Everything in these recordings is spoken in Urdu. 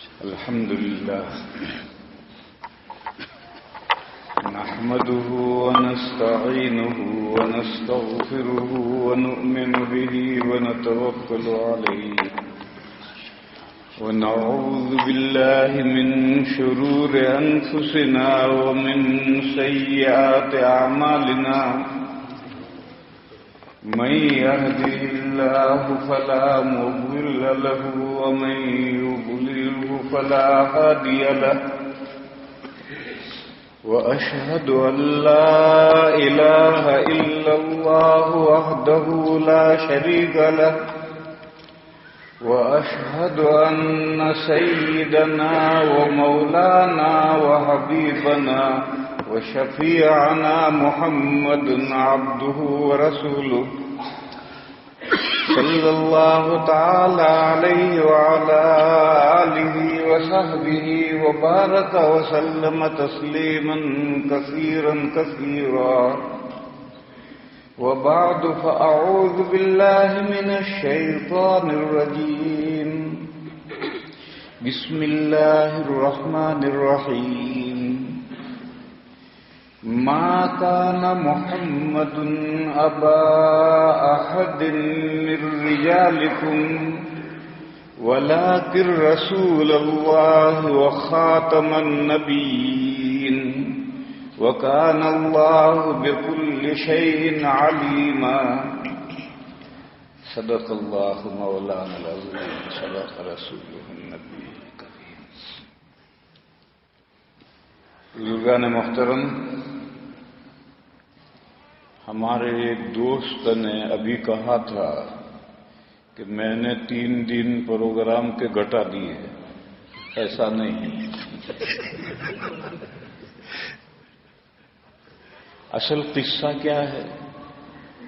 الحمد لله نحمده ونستعينه ونستغفره ونؤمن به ونتوكل عليه ونعوذ بالله من شرور أنفسنا ومن سيئات أعمالنا من يهده الله فلا مضل له ومن يضلله فلا هادي له وأشهد أن لا إله إلا الله وحده لا شريك له وأشهد أن سيدنا ومولانا وحبيبنا وشفيعنا محمد عبده ورسوله صلى الله تعالى عليه وعلى آله وصحبه وبارك وسلم تسليما كثيرا كثيرا وبعد فأعوذ بالله من الشيطان الرجيم بسم الله الرحمن الرحيم ما كان محمد أبا أحد من رجالكم ولكن رسول الله وخاتم النبيين وكان الله بكل شيء عليما صدق الله مولانا العظيم صدق رسوله النبي الكريم. بزرگان محترم، ہمارے ایک دوست نے ابھی کہا تھا کہ میں نے 3 دن پروگرام کے گھٹا دیے. ایسا نہیں. اصل قصہ کیا ہے؟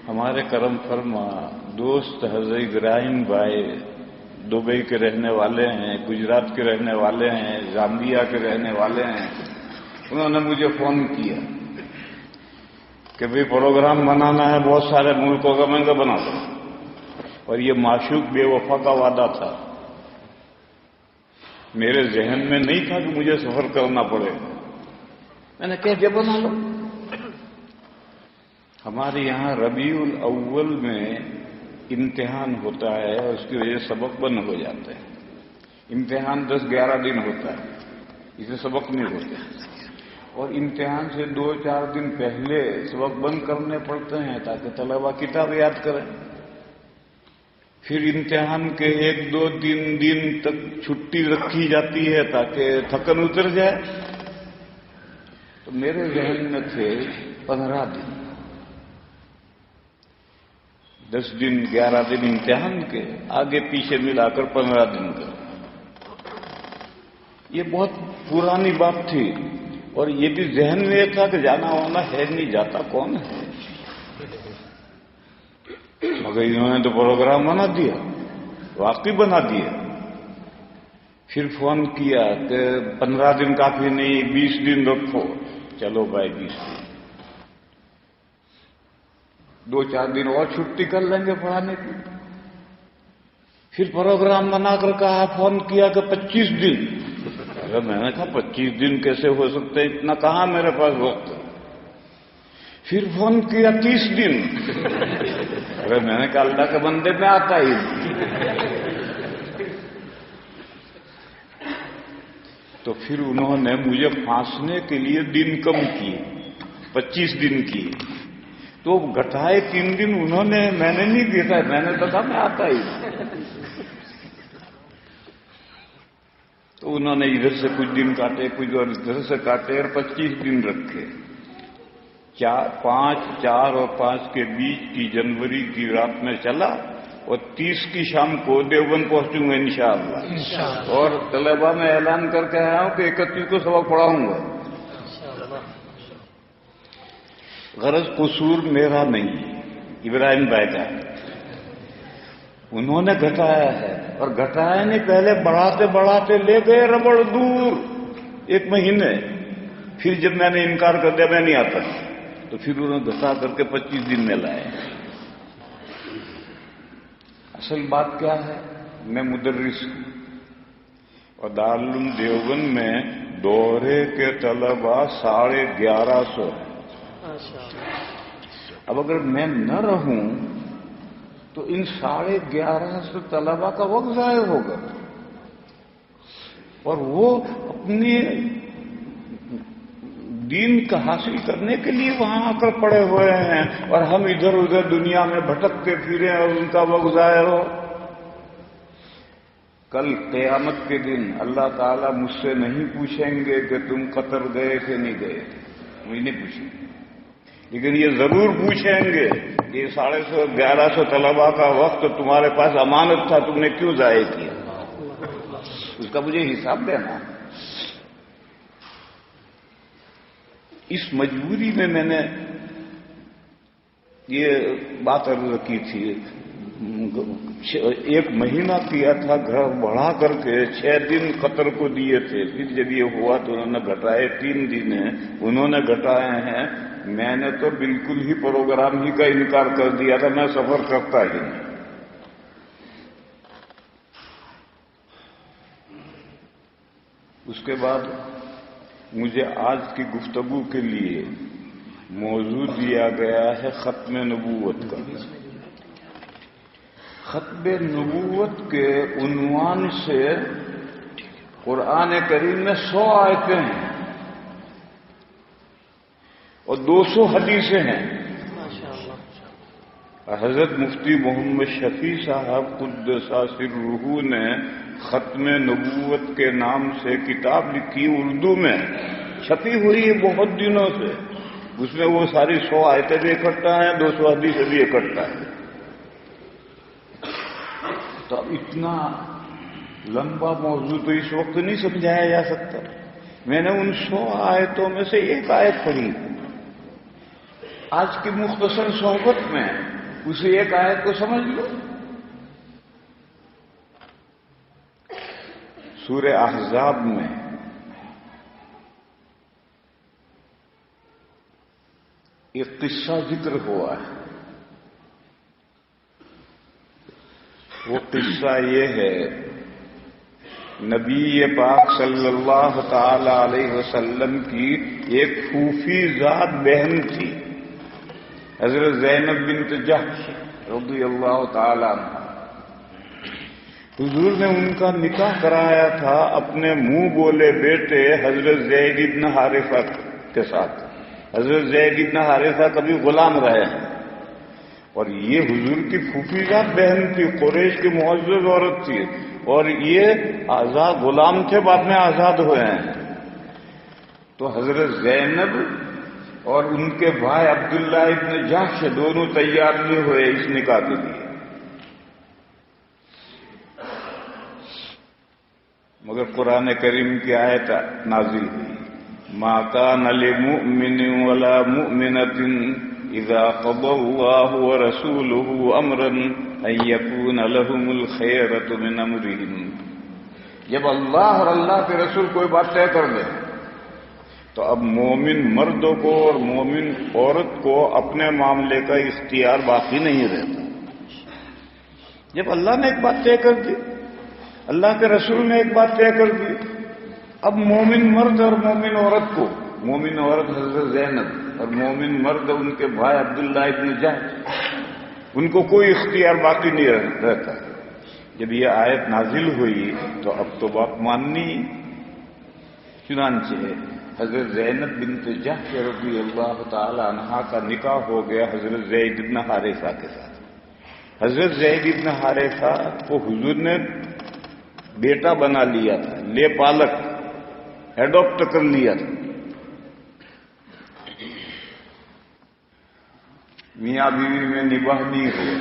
ہمارے کرم فرما دوست حضرت ابراہیم بھائی دبئی کے رہنے والے ہیں، گجرات کے رہنے والے ہیں، زامبیا کے رہنے والے ہیں. انہوں نے مجھے فون کیا کہ بھئی پروگرام بنانا ہے بہت سارے ملکوں کا. میں نے کہا بنا دو. اور یہ معشوق بے وفا کا وعدہ تھا. میرے ذہن میں نہیں تھا کہ مجھے سفر کرنا پڑے. میں نے کہا کہ بنا لو. ہمارے یہاں ربیع الاول میں امتحان ہوتا ہے اور اس کی وجہ سے سبق بند ہو جاتے ہیں. امتحان 10-11 دن ہوتا ہے، اسے سبق نہیں ہوتے. اور امتحان سے 2-4 دن پہلے سبق بند کرنے پڑتے ہیں تاکہ طلبہ کتاب یاد کریں. پھر امتحان کے 1-2 دن تک چھٹی رکھی جاتی ہے تاکہ تھکن اتر جائے. تو میرے ذہن میں تھے 15 دن، 10 دن 11 دن امتحان کے، آگے پیچھے ملا کر 15 دن کا. یہ بہت پرانی بات تھی. اور یہ بھی ذہن میں تھا کہ جانا وانا ہے نہیں، جاتا کون ہے. مگر انہوں نے تو پروگرام بنا دیا، واقعی بنا دیا. پھر فون کیا کہ 15 دن کافی نہیں، 20 دن رکھو. چلو بھائی 20 دن، 2-4 دن اور چھٹی کر لیں گے پڑھانے کی. پھر پروگرام بنا کر کہا، فون کیا کہ 25 دن. میں نے کہا 25 دن کیسے ہو سکتے، اتنا کہاں میرے پاس وقت. پھر فون کیا 30 دن. میں نے کہا اللہ کے بندے میں آتا ہی. تو پھر انہوں نے مجھے پھانسنے کے لیے دن کم کیے، 25 دن کیے. تو گھٹائے 3 دن انہوں نے، میں نے نہیں دیتا. میں نے تو کہا میں آتا ہی. تو انہوں نے ادھر سے کچھ دن کاٹے، کچھ اور ادھر سے کاٹے، اور 25 دن رکھے. 5 اور 5 کے بیچ کی جنوری کی رات میں چلا اور 30 کی شام کو دیوبند پہنچوں گا انشاءاللہ. اور طلبہ میں اعلان کر کے آیا ہوں کہ 31 کو سبق پڑھاؤں گا. غرض قصور میرا نہیں، ابراہیم بھائی کا. انہوں نے گھٹایا ہے، اور گھٹایا نہیں، پہلے بڑھاتے بڑھاتے لے گئے ربڑ دور 1 مہینے. پھر جب میں نے انکار کر دیا میں نہیں آتا، تو پھر انہوں نے گھٹا کر کے 25 دن میں لائے. اصل بات کیا ہے، میں مدرس ہوں. اور دارالعلوم دیوبند میں دوہرے کے طلباء 1150 ہیں۔ اب اگر میں نہ رہوں تو ان 1150 طلباء کا وقت ضائع ہوگا، اور وہ اپنے دین کا حاصل کرنے کے لیے وہاں آ کر پڑے ہوئے ہیں، اور ہم ادھر ادھر دنیا میں بھٹکتے پھریں اور ان کا وقت ضائع ہو۔ کل قیامت کے دن اللہ تعالیٰ مجھ سے نہیں پوچھیں گے کہ تم قطر گئے تھے نہیں گئے تھے، مجھے نہیں پوچھیں گے، لیکن یہ ضرور پوچھیں گے کہ 1150 طلباء کا وقت تمہارے پاس امانت تھا، تم نے کیوں ضائع کیا؟ اس کا مجھے حساب دینا۔ اس مجبوری میں میں نے یہ بات عرض کی تھی، 1 مہینہ کیا تھا، گھر بڑھا کر کے 6 دن قطر کو دیے تھے، پھر جب یہ ہوا تو انہوں نے گھٹائے 3 دن ہیں، انہوں نے گھٹائے ہیں۔ میں نے تو بالکل ہی پروگرام ہی کا انکار کر دیا تھا، میں سفر کرتا ہی نہیں۔ اس کے بعد مجھے آج کی گفتگو کے لیے موضوع دیا گیا ہے ختم نبوت کا۔ ختم نبوت کے عنوان سے قرآن کریم میں 100 آیتیں ہیں اور 200 حدیثیں ہیں۔ حضرت مفتی محمد شفیع صاحب قدس سرہ نے ختم نبوت کے نام سے کتاب لکھی، اردو میں چھپی ہوئی ہے بہت دنوں سے، اس میں وہ ساری 100 آیتیں بھی اکٹھا ہیں، 200 حدیثیں بھی اکٹھا ہیں۔ تو اب اتنا لمبا موضوع تو اس وقت نہیں سمجھایا جا سکتا۔ میں نے ان 100 آیتوں میں سے ایک آیت پڑھی آج کی مختصر صحبت میں، اسی ایک آیت کو سمجھ لو۔ سورہ احزاب میں ایک قصہ ذکر ہوا ہے، وہ قصہ یہ ہے، نبی پاک صلی اللہ تعالی علیہ وسلم کی ایک پھوپھی ذات بہن تھی، حضرت زینب بنت جحش رضی اللہ تعالی عنہ۔ حضور نے ان کا نکاح کرایا تھا اپنے منہ بولے بیٹے حضرت زید بن حارثہ کے ساتھ۔ حضرت زید بن حارثہ کبھی غلام رہے ہیں، اور یہ حضور کی پھوپھی ذات بہن تھی، قریش کی معزز عورت تھی، اور یہ آزاد غلام تھے، بعد میں آزاد ہوئے ہیں۔ تو حضرت زینب اور ان کے بھائی عبداللہ ابن جحش دونوں تیار نہیں ہوئے اس نکاح کے لیے، مگر قرآن کریم کی آیت نازل ہوئی، ما کان لمؤمن ولا مؤمنۃ اذا قضى الله ورسوله امرا ان يكون لهم الخيرة من امرهم۔ جب اللہ اور اللہ کے رسول کوئی بات طے کر دے تو اب مومن مردوں کو اور مومن عورت کو اپنے معاملے کا اختیار باقی نہیں رہتا۔ جب اللہ نے ایک بات طے کر دی، اللہ کے رسول نے ایک بات طے کر دی، اب مومن مرد اور مومن عورت کو، مومن عورت حضرت زینب اور مومن مرد ان کے بھائی عبداللہ ابن جحش، ان کو کوئی اختیار باقی نہیں رہتا۔ جب یہ آیت نازل ہوئی تو اب تو بات ماننی، چنانچہ حضرت زینب بنت جحش رضی اللہ تعالی عنہا کا نکاح ہو گیا حضرت زید بن حارثہ کے ساتھ۔ حضرت زید بن حارثہ کو حضور نے بیٹا بنا لیا تھا، لے پالک، ایڈاپٹ کر لیا تھا۔ میاں بیوی میں نباہ نہیں ہوئے۔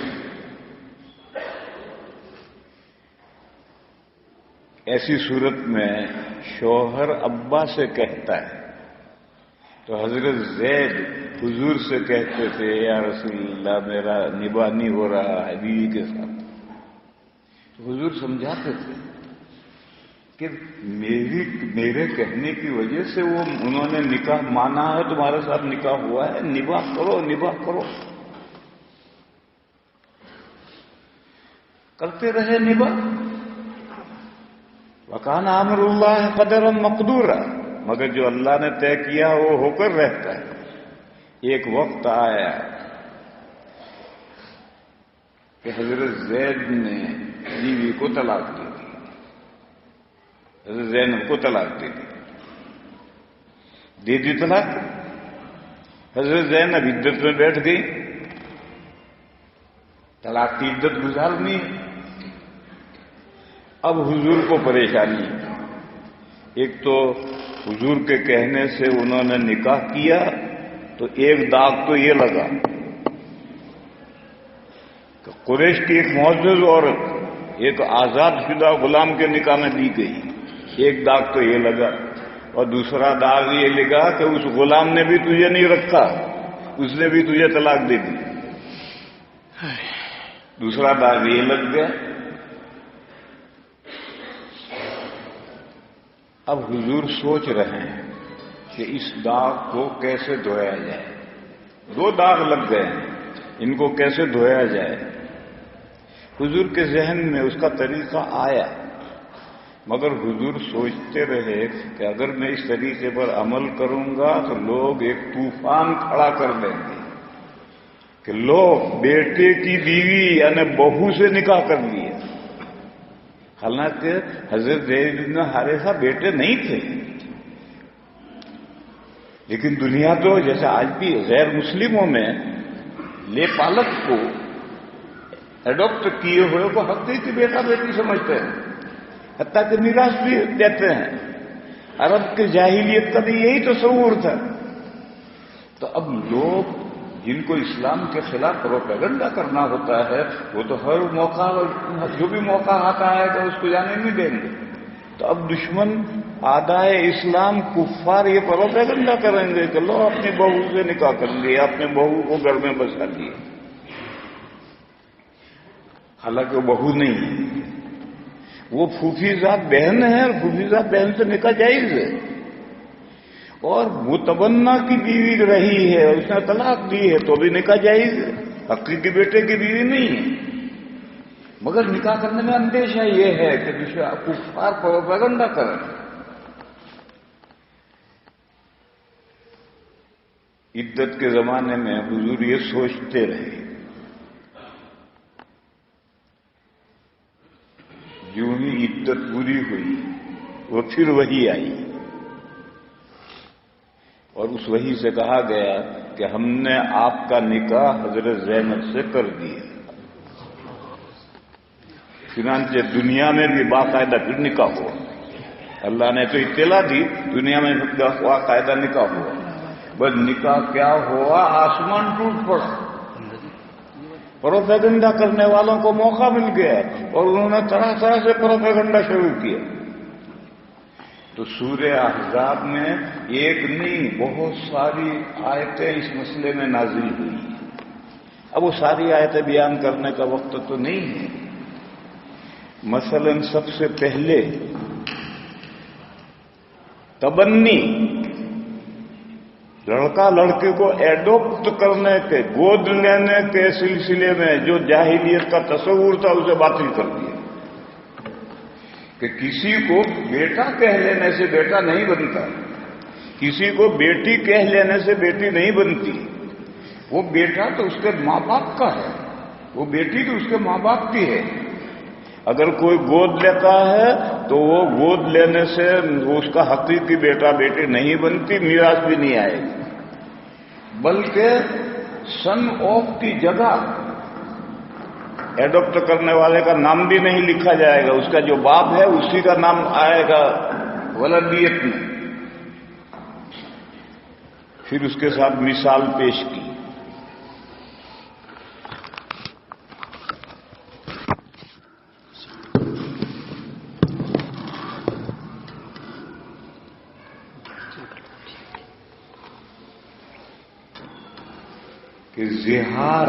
ایسی صورت میں شوہر ابا سے کہتا ہے تو حضرت زید حضور سے کہتے تھے، یا رسول اللہ میرا نباہ نہیں ہو رہا ہے بیوی کے ساتھ۔ تو حضور سمجھاتے تھے کہ میرے کہنے کی وجہ سے انہوں نے نکاح مانا ہے، تمہارے ساتھ نکاح ہوا ہے، نباہ کرو، نباہ کرو۔ کرتے رہے نباہ۔ وکان امر اللہ قدرا مقدورا، مگر جو اللہ نے طے کیا وہ ہو کر رہتا ہے۔ ایک وقت آیا کہ حضرت زید نے بیوی کو طلاق دی تھی، حضرت زینب کو طلاق دے دی طلاق۔ حضرت زینب عدت میں بیٹھ گئی، طلاق کی عدت گزارنی۔ اب حضور کو پریشانی، ایک تو حضور کے کہنے سے انہوں نے نکاح کیا تو ایک داغ تو یہ لگا کہ قریش کی ایک معزز عورت ایک آزاد شدہ غلام کے نکاح میں دی گئی، ایک داغ تو یہ لگا، اور دوسرا داغ یہ لگا کہ اس غلام نے بھی تجھے نہیں رکھا، اس نے بھی تجھے طلاق دے دی۔ دوسرا داغ یہ لگ گیا۔ اب حضور سوچ رہے ہیں کہ اس داغ کو کیسے دھویا جائے۔ دو داغ لگ گئے ہیں، ان کو کیسے دھویا جائے۔ حضور کے ذہن میں اس کا طریقہ آیا، مگر حضور سوچتے رہے کہ اگر میں اس طریقے پر عمل کروں گا تو لوگ ایک طوفان کھڑا کر دیں گے کہ لوگ بیٹے کی بیوی یعنی بہو سے نکاح کر لیے، حالانکہ حضرت زید بن حارثہ بیٹے نہیں تھے، لیکن دنیا تو جیسے آج بھی غیر مسلموں میں لے پالک کو ایڈاپٹ کیے ہوئے کو حقیقی بیٹا بیٹی سمجھتے ہیں، حتیٰ کہ میراث بھی دیتے ہیں۔ عرب کے جاہلیت کا بھی یہی تصور تھا۔ تو اب لوگ جن کو اسلام کے خلاف پروپیگنڈا کرنا ہوتا ہے وہ تو ہر موقع جو بھی موقع آتا ہے تو اس کو جانے نہیں دیں گے۔ تو اب دشمن اعدائے اسلام کفار یہ پروپیگنڈا کریں گے کہ لو اپنی بہو سے نکاح کر لیا، اپنے بہو کو گھر میں بسا لیے، حالانکہ وہ بہو نہیں ہے، وہ پھوپھی ذات بہن ہے، اور پھوپھی ذات بہن سے نکاح جائز ہے، اور متبنہ کی بیوی رہی ہے اور اس نے طلاق دی ہے تو بھی نکاح جائز ہے، حقیقی بیٹے کی بیوی نہیں ہے۔ مگر نکاح کرنے میں اندیشہ یہ ہے کہ کفار پروپیگنڈا کریں۔ عدت کے زمانے میں حضور یہ سوچتے رہے، جو ہی عدت پوری ہوئی وہ پھر وحی آئی، اور اس وحی سے کہا گیا کہ ہم نے آپ کا نکاح حضرت زینب سے کر دیا۔ چنانچہ دنیا میں بھی باقاعدہ پھر نکاح ہوا، اللہ نے تو اطلاع دی، دنیا میں باقاعدہ نکاح ہوا، بس نکاح کیا ہوا، آسمان ٹوٹ پڑا، پروپیگنڈا کرنے والوں کو موقع مل گیا اور انہوں نے طرح طرح سے پروپیگنڈا شروع کیا۔ تو سورہ احزاب میں ایک نہیں بہت ساری آیتیں اس مسئلے میں نازل ہوئی۔ اب وہ ساری آیتیں بیان کرنے کا وقت تو نہیں ہے۔ مثلا سب سے پہلے تبنی، لڑکا لڑکے کو ایڈوپٹ کرنے کے، گود لینے کے سلسلے میں جو جاہلیت کا تصور تھا اسے باطل کر دیا کہ کسی کو بیٹا کہہ لینے سے بیٹا نہیں بنتا، کسی کو بیٹی کہہ لینے سے بیٹی نہیں بنتی۔ وہ بیٹا تو اس کے ماں باپ کا ہے، وہ بیٹی تو اس کے ماں باپ کی ہے۔ اگر کوئی گود لیتا ہے تو وہ گود لینے سے اس کا حقیقی بیٹا بیٹی نہیں بنتی، میراث بھی نہیں آئے گی، بلکہ سن آف کی جگہ ایڈاپٹ کرنے والے کا نام بھی نہیں لکھا جائے گا، اس کا جو باپ ہے اسی کا نام آئے گا ولدیت میں۔ پھر اس کے ساتھ مثال پیش کی، کہ زہار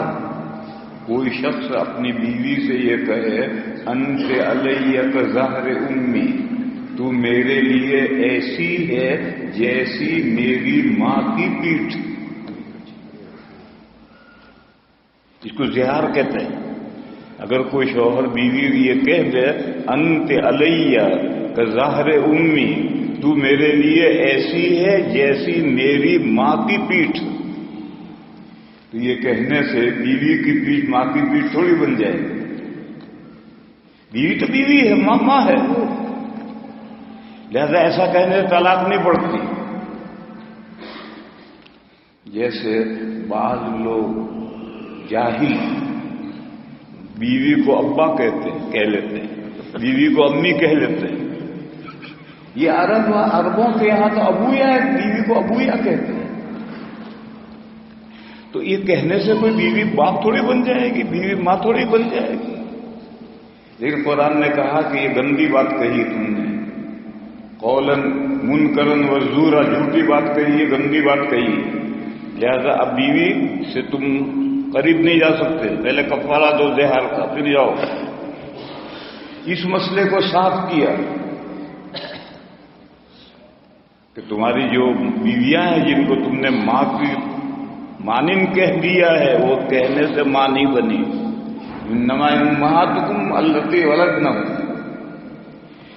کوئی شخص اپنی بیوی سے یہ کہے انت علیہ کظہر امی، تو میرے لیے ایسی ہے جیسی میری ماں کی پیٹھ، اس کو زہار کہتے ہیں۔ اگر کوئی شوہر بیوی یہ کہہ دے انت علیہ کہ ظاہر امی، تو میرے لیے ایسی ہے جیسی میری ماں کی پیٹھ. تو یہ کہنے سے بیوی کی پیٹھ ماں کی پیٹھ تھوڑی بن جائے گی. بیوی تو بیوی ہے، ماں ماں ہے. لہذا ایسا کہنے سے طلاق نہیں پڑتی. جیسے بعض لوگ جاہل بیوی کو ابا کہہ لیتے ہیں، بیوی کو امی کہہ لیتے ہیں. یہ عربوں کے یہاں تو ابویا ہے، بیوی کو ابویا کہتے ہیں. تو یہ کہنے سے کوئی بیوی باپ تھوڑی بن جائے گی، بیوی ماں تھوڑی بن جائے گی. لیکن قرآن نے کہا کہ یہ گندی بات کہی تم نے، قولن منکرن وزورا، جھوٹی بات کہی ہے، گندی بات کہی. لہذا اب بیوی سے تم قریب نہیں جا سکتے. پہلے کفارہ دو زہر کا، پھر جاؤ. اس مسئلے کو صاف کیا کہ تمہاری جو بیویاں ہیں جن کو تم نے ماں کی مانند کہہ دیا ہے، وہ کہنے سے ماں نہیں بنی. انما امہاتکم اللتی ولدنکم.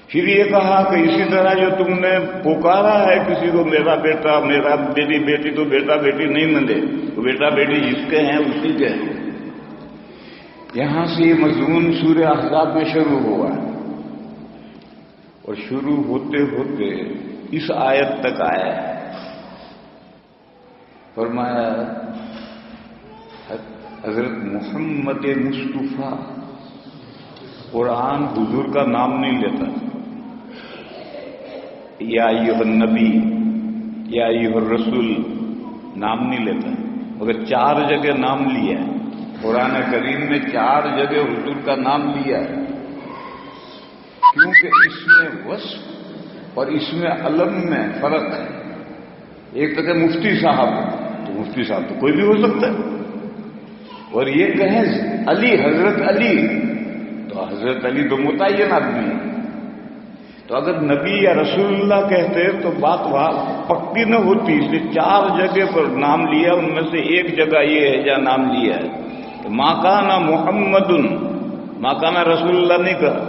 پھر یہ کہا کہ اسی طرح جو تم نے پکارا ہے کسی کو میرا بیٹا، میرا میری بیٹی، تو بیٹا بیٹی نہیں ملے، تو بیٹا بیٹی جس کے ہیں اسی کے ہیں. یہاں سے یہ مضمون سورہ احزاب میں شروع ہوا ہے، اور شروع ہوتے ہوتے اس آیت تک آیا ہے. فرمایا حضرت محمد مصطفیٰ، قرآن حضور کا نام نہیں لیتا. یا ایھا النبی، یا ایھا الرسول نام نہیں لیتا، مگر 4 جگہ نام لیا ہے. قرآن کریم میں 4 جگہ حضور کا نام لیا ہے، کیونکہ اس میں وصف اور اس میں علم میں فرق ہے. ایک تو کہ مفتی صاحب، تو مفتی صاحب تو کوئی بھی ہو سکتا ہے، اور یہ کہیں علی، حضرت علی، تو حضرت علی تو متعین آدمی ہے. تو اگر نبی یا رسول اللہ کہتے تو بات وہاں پکی نہ ہوتی. اس لیے 4 جگہ پر نام لیا، ان میں سے ایک جگہ یہ ہے جہاں نام لیا ہے کہ ما کان محمد، ما کان رسول اللہ نہیں کہا،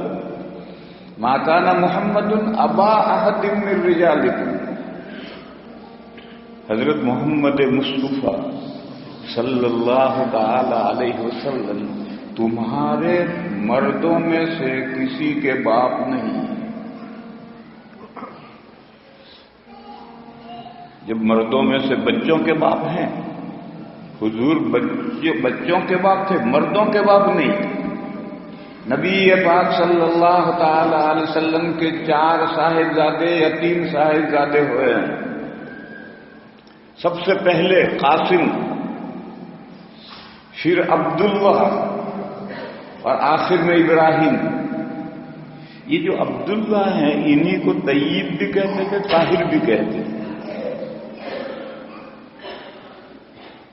ما کان محمد ابا احد من رجالکم. حضرت محمد مصطفیٰ صلی اللہ تعالی علیہ وسلم تمہارے مردوں میں سے کسی کے باپ نہیں. جب مردوں میں سے بچوں کے باپ ہیں، حضور بچوں کے باپ تھے، مردوں کے باپ نہیں. نبی پاک صلی اللہ تعالی علیہ وسلم کے 4 صاحبزادے یا 3 صاحبزادے ہوئے ہیں. سب سے پہلے قاسم، پھر عبداللہ، اور آخر میں ابراہیم. یہ جو عبداللہ ہیں انہی کو طیب بھی کہتے تھے، طاہر بھی کہتے تھے.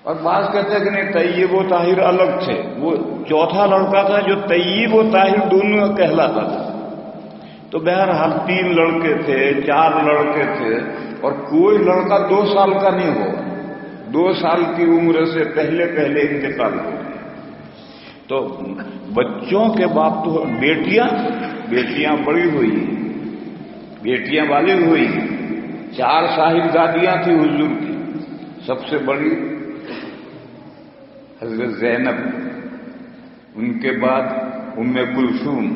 اور بعض کہتے ہیں کہ نہیں، طیب و طاہر الگ تھے. وہ چوتھا لڑکا تھا جو طیب و طاہر دونوں کہلاتا تھا. تو بہرحال 3 لڑکے تھے، 4 لڑکے تھے، اور کوئی لڑکا 2 سال کا نہیں ہو. 2 سال کی عمر سے پہلے انتقال ہو. تو بچوں کے باپ تو بیٹیاں بڑی ہوئی، بیٹیاں بالغ ہوئی. 4 صاحبزادیاں تھیں حضور کی. سب سے بڑی حضرت زینب، ان کے بعد ام کلثوم،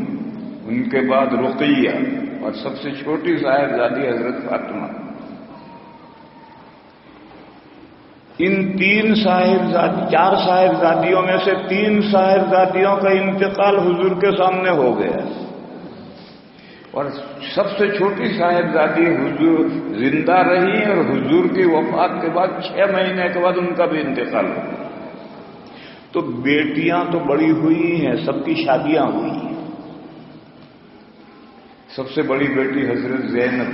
ان کے بعد رقیہ، اور سب سے چھوٹی صاحبزادی حضرت فاطمہ. ان 4 صاحبزادیوں میں سے 3 صاحبزادیوں کا انتقال حضور کے سامنے ہو گیا، اور سب سے چھوٹی صاحبزادی حضور زندہ رہی، اور حضور کی وفات کے بعد 6 مہینے کے بعد ان کا بھی انتقال ہو گیا. تو بیٹیاں تو بڑی ہوئی ہیں، سب کی شادیاں ہوئی ہیں. سب سے بڑی بیٹی حضرت زینب،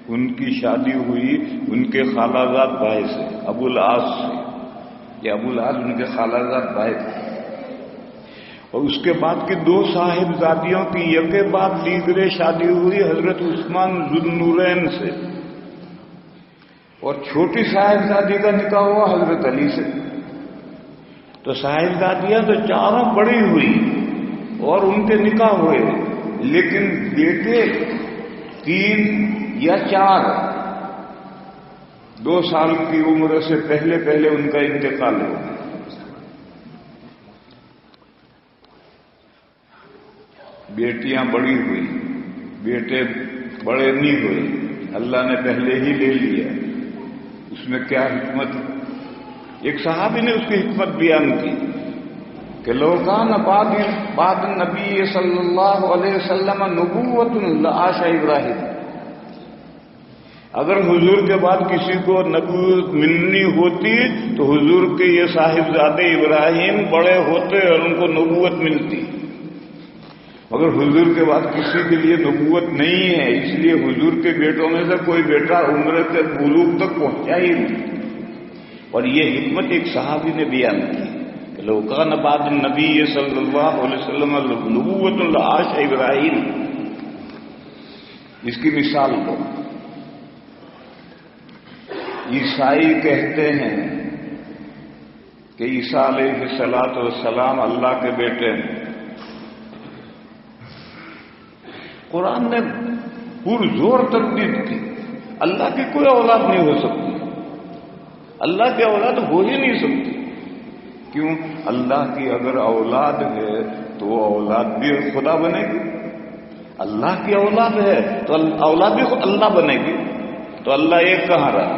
ان کی شادی ہوئی ان کے خالہ زاد بھائی سے، ابو العاص سے. یہ ابو العاص ان کے خالہ زاد بھائی تھے. اور اس کے بعد کی 2 صاحبزادیوں کی یکے بعد دیگرے شادی ہوئی حضرت عثمان ذو النورین سے. اور چھوٹی صاحبزادی کا نکاح ہوا حضرت علی سے. تو صاحبزادیاں تو 4 بڑی ہوئی اور ان کے نکاح ہوئے. لیکن بیٹے 3 یا 4 2 سال کی عمر سے پہلے پہلے ان کا انتقال ہو گیا. بیٹیاں بڑی ہوئی، بیٹے بڑے نہیں ہوئے، اللہ نے پہلے ہی لے لیا. اس میں کیا حکمت؟ ایک صحابی نے اس کی حکمت بیان کی کہ لو کان بعد النبی صلی اللہ علیہ وسلم نبوۃ لعاش ابراہیم. اگر حضور کے بعد کسی کو نبوت ملنی ہوتی تو حضور کے یہ صاحبزادے ابراہیم بڑے ہوتے اور ان کو نبوت ملتی. مگر حضور کے بعد کسی کے لیے نبوت نہیں ہے، اس لیے حضور کے بیٹوں میں سے کوئی بیٹا عمر کے بلوغ تک پہنچا ہی نہیں. اور یہ حکمت ایک صحابی نے بیان کی کہ لو کان بعد النبی صلی اللہ علیہ وسلم نبوۃ لعاش ابراہیم. اس کی مثال کو عیسائی کہتے ہیں کہ عیسیٰ علیہ الصلوۃ والسلام اللہ کے بیٹے ہیں. قرآن نے پرزور تردید کی، اللہ کی کوئی اولاد نہیں ہو سکتی، اللہ کی اولاد ہو ہی نہیں سکتی. کیوں؟ اللہ کی اگر اولاد ہے تو وہ اولاد بھی خدا بنے گی. اللہ کی اولاد ہے تو اولاد بھی اللہ بنے گی. تو اللہ ایک کہاں رہا؟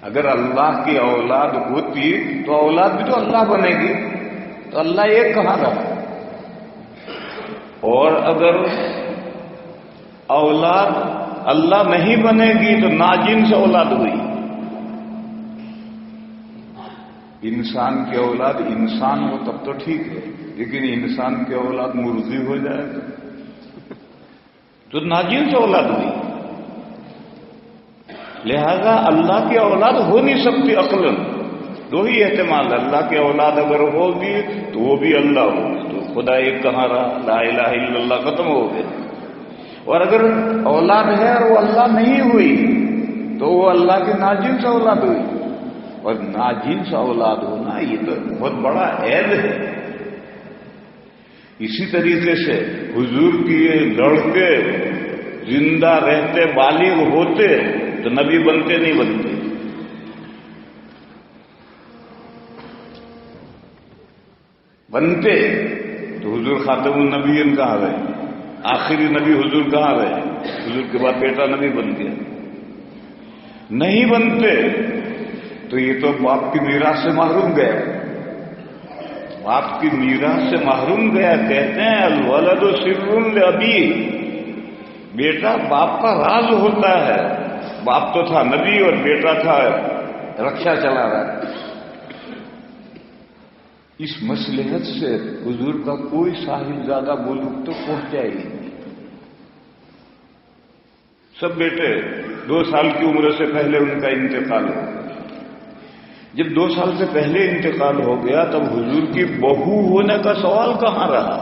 اگر اللہ کی اولاد ہوتی تو اولاد بھی تو اللہ بنے گی. تو اللہ ایک کہاں رہا؟ اور اگر اولاد اللہ نہیں بنے گی تو ناجنس اولاد ہوئی. انسان کی اولاد انسان ہو تب تو ٹھیک ہے، لیکن انسان کی اولاد مرغی ہو جائے تو ناجنس اولاد ہوئی. لہذا اللہ کی اولاد ہو نہیں سکتی عقلاً. 2 ہی احتمال. اللہ کی اولاد اگر ہوگی تو وہ بھی اللہ ہوگی، تو خدا ایک کہاں رہا؟ لا الہ الا اللہ ختم ہو گیا. اور اگر اولاد ہے اور وہ اللہ نہیں ہوئی تو وہ اللہ کی ناجنس اولاد ہوئی. اور ناجنس اولاد ہونا یہ تو بہت بڑا عیب ہے. اسی طریقے سے حضور کی یہ لڑکے زندہ رہتے بالغ ہوتے تو نبی بنتے نہیں بنتے. بنتے تو حضور خاتم النبیین کہاں رہے؟ آخری نبی حضور کہاں رہے؟ حضور کے بعد بیٹا نبی بن گیا. نہیں بنتے تو یہ تو باپ کی میراث سے محروم گیا. باپ کی میراث سے محروم گیا. کہتے ہیں الولد سر لابیہ، بیٹا باپ کا راز ہوتا ہے. باپ تو تھا نبی اور بیٹا تھا رکشا چلا رہا ہے. اس مصلحت سے حضور کا کوئی صاحبزادہ بلوغ تو پہنچا ہی نہیں. سب بیٹے 2 سال کی عمر سے پہلے ان کا انتقال ہو گیا. جب 2 سال سے پہلے انتقال ہو گیا تب حضور کی بہو ہونے کا سوال کہاں رہا؟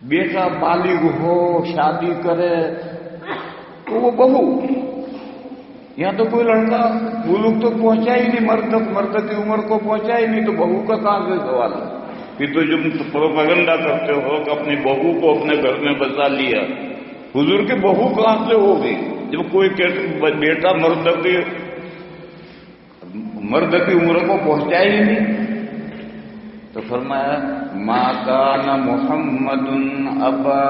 بیٹا بالغ ہو شادی کرے تو وہ بہو. یہاں تو کوئی لڑکا بلوغ تو پہنچا ہی نہیں، مرد کی عمر کو پہنچا ہی نہیں، تو بہو کا کہاں سے سوال ہے؟ پھر تو جب پروپیگنڈا کرتے ہو کہ اپنی بہو کو اپنے گھر میں بسا لیا. حضور کی بہو کہاں سے ہوگی جب کوئی بیٹا مرد کی عمر کو پہنچا ہی نہیں؟ تو فرمایا ما کان محمد ابا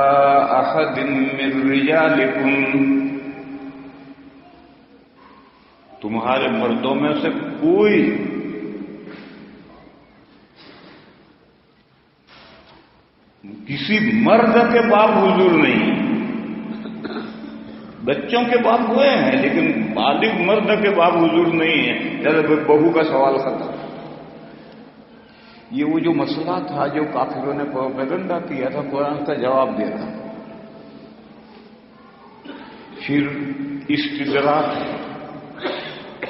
احد من رجالکم، تمہارے مردوں میں سے کوئی کسی مرد کے باپ حضور نہیں. بچوں کے باپ ہوئے ہیں لیکن بالغ مرد کے باپ حضور نہیں ہیں. جیسے بہو کا سوال ختم. یہ وہ جو مسئلہ تھا جو کافروں نے پروپیگنڈا کیا تھا، قرآن کا جواب دیا تھا. پھر استدراک،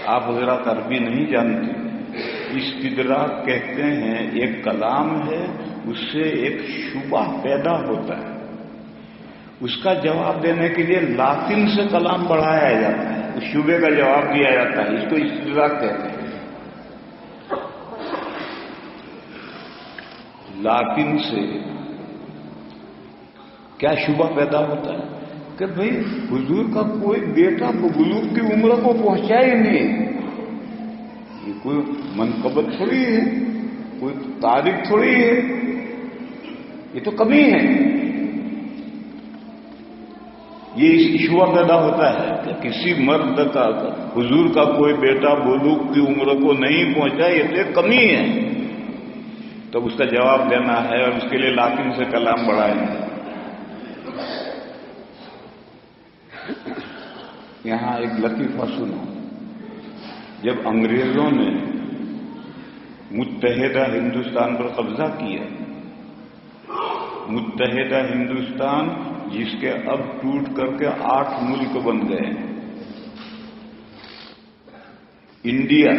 آپ حضرات عربی نہیں جانتے. استدراک کہتے ہیں ایک کلام ہے، اس سے ایک شبہ پیدا ہوتا ہے، اس کا جواب دینے کے لیے لاکن سے کلام بڑھایا جاتا ہے، اس شبے کا جواب دیا جاتا ہے. اس کو استدراک کہتے ہیں. لاکن سے کیا شبہ پیدا ہوتا ہے کہ بھئی حضور کا کوئی بیٹا بلوغ کی عمر کو پہنچا ہی نہیں، یہ کوئی منقبت تھوڑی ہے، کوئی تاریخ تھوڑی ہے، یہ تو کمی ہے۔ یہ شبہ پیدا ہوتا ہے کہ کسی مرد کا حضور کا کوئی بیٹا بلوغ کی عمر کو نہیں پہنچا، یہ تو ایک کمی ہے۔ تب اس کا جواب دینا ہے اور اس کے لیے لاطین سے کلام بڑھائیں گے۔ یہاں ایک لطیفہ سنو، جب انگریزوں نے متحدہ ہندوستان پر قبضہ کیا، متحدہ ہندوستان جس کے اب ٹوٹ کر کے 8 ملک بن گئے، انڈیا،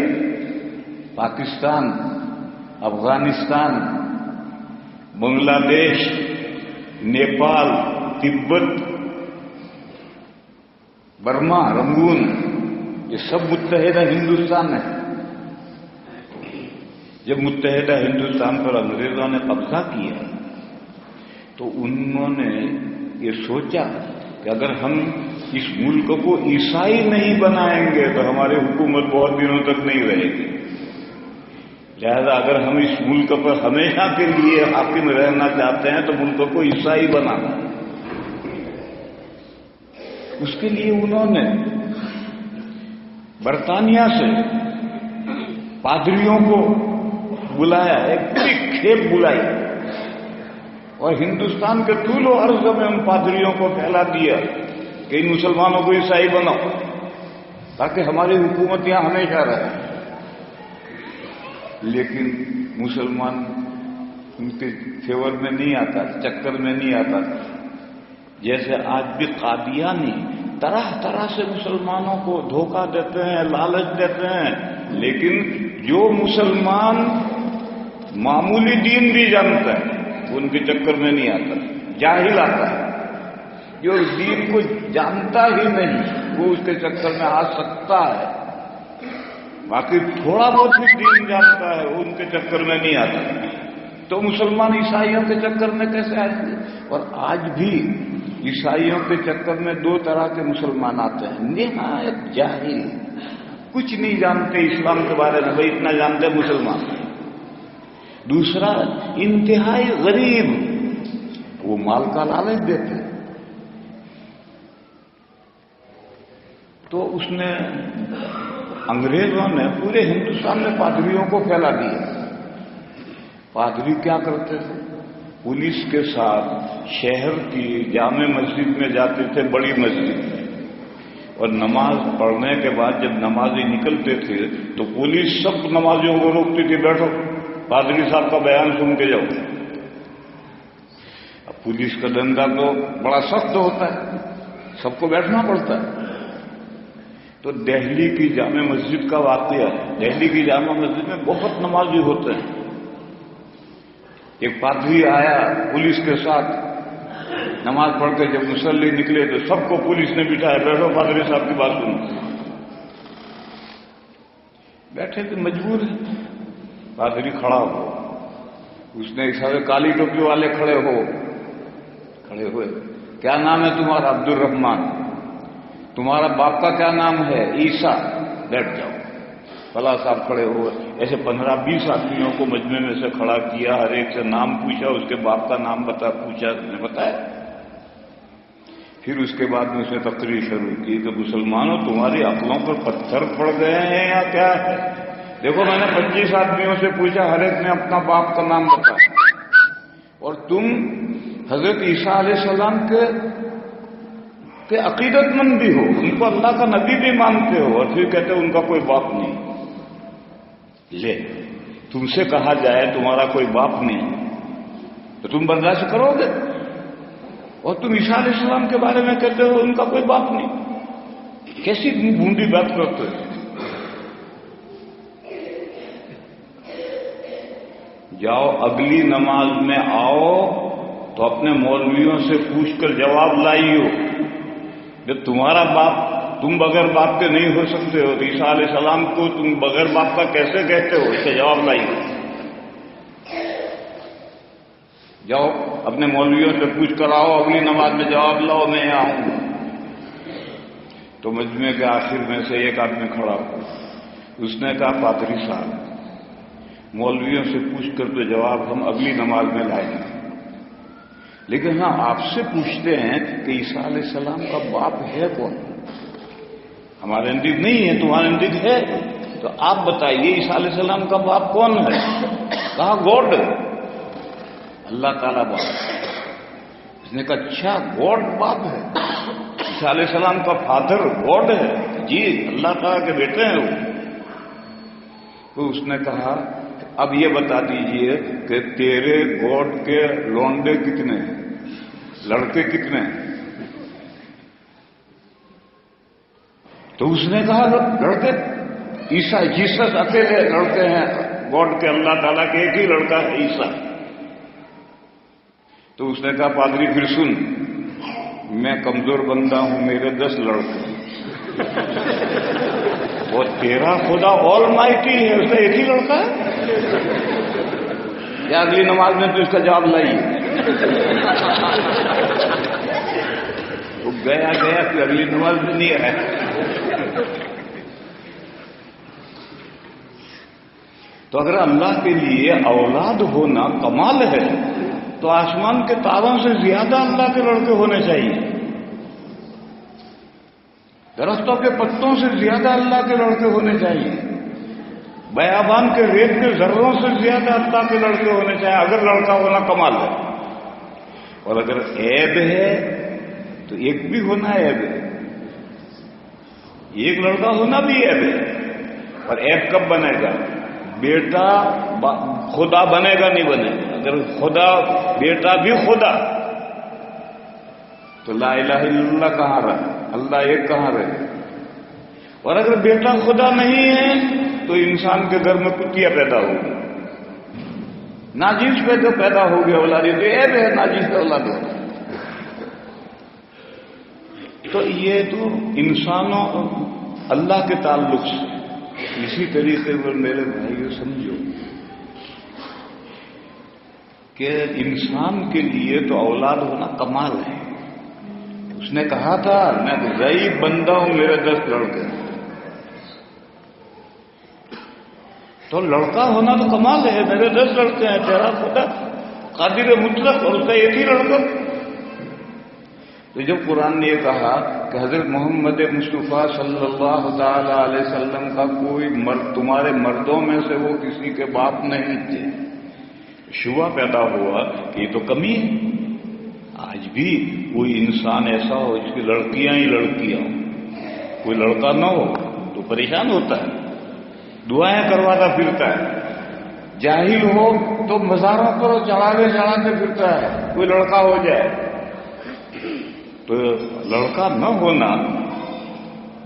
پاکستان، افغانستان، بنگلہ دیش، نیپال، تبت، برما، رنگون، یہ سب متحدہ ہندوستان ہے۔ جب متحدہ ہندوستان پر انگریزوں نے قبضہ کیا تو انہوں نے یہ سوچا کہ اگر ہم اس ملک کو عیسائی نہیں بنائیں گے تو ہماری حکومت بہت دنوں تک نہیں رہے گی، لہذا اگر ہم اس ملک پر ہمیشہ کے لیے حاکم رہنا چاہتے ہیں تو ملک کو عیسائی بنانا۔ اس کے لیے انہوں نے برطانیہ سے پادریوں کو بلایا، ایک پوری کھیپ بلائی اور ہندوستان کے طول و عرض میں ان پادریوں کو پھیلا دیا کہ ان مسلمانوں کو عیسائی بناؤ تاکہ ہماری حکومت یہاں ہمیشہ رہے۔ لیکن مسلمان ان کے فیور میں نہیں آتا، چکر میں نہیں آتا۔ جیسے آج بھی قادیانی طرح طرح سے مسلمانوں کو دھوکہ دیتے ہیں، لالچ دیتے ہیں، لیکن جو مسلمان معمولی دین بھی جانتا ہے وہ ان کے چکر میں نہیں آتا، جاہل آتا ہے۔ جو دین کو جانتا ہی نہیں وہ اس کے چکر میں آ سکتا ہے، باقی تھوڑا بہت بھی دین جانتا ہے وہ ان کے چکر میں نہیں آتا۔ تو مسلمان عیسائیوں کے چکر میں کیسے آئیں گے؟ اور آج بھی عیسائیوں کے چکر میں 2 طرح کے مسلمان آتے ہیں، نہایت جاہل، کچھ نہیں جانتے اسلام کے بارے میں، بھائی اتنا جانتے مسلمان۔ دوسرا انتہائی غریب، وہ مال کا لالچ دیتے۔ تو اس نے انگریزوں نے پورے ہندوستان میں پادریوں کو پھیلا دیا۔ پادری کیا کرتے تھے؟ پولیس کے ساتھ شہر کی جامع مسجد میں جاتے تھے، بڑی مسجد میں، اور نماز پڑھنے کے بعد جب نمازی نکلتے تھے تو پولیس سب نمازیوں کو روکتی تھی، بیٹھو پادری صاحب کا بیان سن کے جاؤ۔ اب پولیس کا دھندا تو بڑا سخت ہوتا ہے، سب کو بیٹھنا پڑتا ہے۔ تو دہلی کی جامع مسجد کا واقعہ ہے، دہلی کی جامع مسجد میں بہت نمازی ہوتے ہیں۔ ایک پادری آیا پولیس کے ساتھ، نماز پڑھ کے جب مصلی نکلے تو سب کو پولیس نے بٹھایا، بیٹھو پادری صاحب کی بات سنو۔ بیٹھے تو مجبور ہے، پادری کھڑا ہو، اس نے سارے کالی ٹوپی والے کھڑے ہوئے، کیا نام ہے تمہارا؟ عبد الرحمان۔ تمہارا باپ کا کیا نام ہے؟ عیسیٰ۔ بیٹھ جاؤ۔ فلاں صاحب کھڑے ہوئے، ایسے 15-20 آدمیوں کو مجمع میں سے کھڑا کیا، ہر ایک سے نام پوچھا، اس کے باپ کا نام پوچھا، اس نے بتایا۔ پھر اس کے بعد میں اس نے تقریر شروع کی کہ مسلمانوں تمہاری عقلوں پر پتھر پڑ گئے ہیں یا کیا ہے؟ دیکھو میں نے 25 آدمیوں سے پوچھا، ہر ایک نے اپنا باپ کا نام بتایا، اور تم حضرت عیسیٰ علیہ السلام کے عقیدت مند بھی ہو، ان کو اللہ کا نبی بھی مانتے ہو، اور پھر کہتے ہو ان کا کوئی باپ نہیں۔ لے، تم سے کہا جائے تمہارا کوئی باپ نہیں تو تم برداشت کرو گے؟ اور تم عیسیٰ علیہ السلام کے بارے میں کہتے ہو ان کا کوئی باپ نہیں؟ کیسی بھونڈی بات کرتے ہو؟ جاؤ اگلی نماز میں آؤ تو اپنے مولویوں سے پوچھ کر جواب لائیو، جب تمہارا باپ، تم بغیر باپ کے نہیں ہو سکتے ہو تو عیسیٰ علیہ السلام کو تم بغیر باپ کا کیسے کہتے ہو؟ اس کا جواب لائیے۔ جاؤ اپنے مولویوں سے پوچھ کر آؤ، اگلی نماز میں جواب لاؤ، میں یہاں آؤں گا۔ تو مجمع کے آخر میں سے ایک آدمی کھڑا ہوا، اس نے کہا پادری صاحب، مولویوں سے پوچھ کر تو جواب ہم اگلی نماز میں لائیں گے، لیکن ہاں آپ سے پوچھتے ہیں کہ عیسیٰ علیہ السلام کا باپ ہے کون؟ ہمارے نزدیک نہیں ہے، تمہارے نزدیک ہے، تو آپ بتائیے عیسیٰ علیہ السلام کا باپ کون ہے؟ کہا گاڈ، اللہ تعالیٰ باپ۔ اس نے کہا اچھا گاڈ باپ ہے، عیسیٰ علیہ السلام کا فادر گاڈ ہے؟ جی اللہ تعالیٰ کے بیٹے ہیں وہ۔ تو اس نے کہا اب یہ بتا دیجئے کہ تیرے گاڈ کے لونڈے کتنے ہیں، لڑکے کتنے ہیں؟ تو اس نے کہا لڑکے عیسیٰ جیسس اکیلے لڑکے ہیں گاڈ کے، اللہ تعالیٰ کے ایک ہی لڑکا ہے عیسیٰ۔ تو اس نے کہا پادری پھر سن، میں کمزور بندہ ہوں، میرے 10 لڑکے ہیں، اور تیرا خدا آل مائٹی ہے، اس کا ایک ہی لڑکا ہے؟ یا اگلی نماز میں تو اس کا جواب لائیے۔ وہ گیا پھر اگلی نماز میں نہیں آیا۔ تو اگر اللہ کے لیے اولاد ہونا کمال ہے تو آسمان کے تاروں سے زیادہ اللہ کے لڑکے ہونے چاہیے، درختوں کے پتوں سے زیادہ اللہ کے لڑکے ہونے چاہیے، بیابان کے ریت کے ذروں سے زیادہ اللہ کے لڑکے ہونے چاہیے، اگر لڑکا ہونا کمال ہے۔ اور اگر عیب ہے تو ایک بھی ہونا عیب ہے، ایک لڑکا ہونا بھی عیب ہے۔ اور عیب کب بنے گا؟ بیٹا خدا بنے گا نہیں بنے گا۔ اگر خدا بیٹا بھی خدا تو لا الہ الا اللہ کہاں رہا، اللہ ایک کہاں رہے؟ اور اگر بیٹا خدا نہیں ہے تو انسان کے گھر میں کتیا پیدا ہوگی، ناجیز پیدا ہوگی اولاد، تو عیب ہے ناجیز کا اولاد ہوگا۔ تو یہ تو انسانوں اللہ کے تعلق سے۔ اسی طریقے پر میرے بھائیو سمجھو کہ انسان کے لیے تو اولاد ہونا کمال ہے۔ اس نے کہا تھا میں غریب بندہ ہوں، میرے 10 لڑکے ہیں۔ تو لڑکا ہونا تو کمال ہے، میرے 10 لڑکے ہیں، تیرا خدا قادر مطلق اور اس کا ایک ہی لڑکا۔ تو جب قرآن نے یہ کہا کہ حضرت محمد مصطفیٰ صلی اللہ تعالی علیہ وسلم کا کوئی مرد تمہارے مردوں میں سے وہ کسی کے باپ نہیں تھے، شبہ پیدا ہوا کہ یہ تو کمی ہے۔ آج بھی کوئی انسان ایسا ہو جس کی لڑکیاں ہی لڑکیاں ہوں، کوئی لڑکا نہ ہو تو پریشان ہوتا ہے، دعائیں کرواتا پھرتا ہے۔ جاہل ہو تو مزاروں پر چڑھاتے پھرتا ہے، کوئی لڑکا ہو جائے۔ تو لڑکا نہ ہونا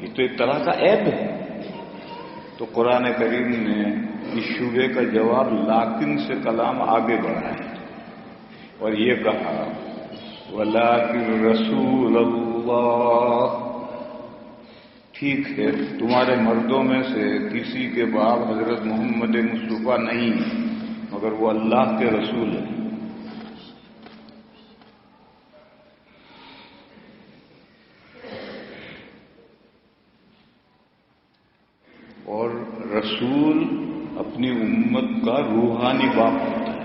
یہ تو ایک طرح کا عیب ہے۔ تو قرآن کریم نے اس شبے کا جواب لیکن سے کلام آگے بڑھایا اور یہ کہا وَلَٰكِن رسول اللہ، ٹھیک ہے تمہارے مردوں میں سے کسی کے باپ حضرت محمد مصطفیٰ نہیں مگر وہ اللہ کے رسول ہیں۔ اور رسول اپنی امت کا روحانی باپ ہوتا ہے،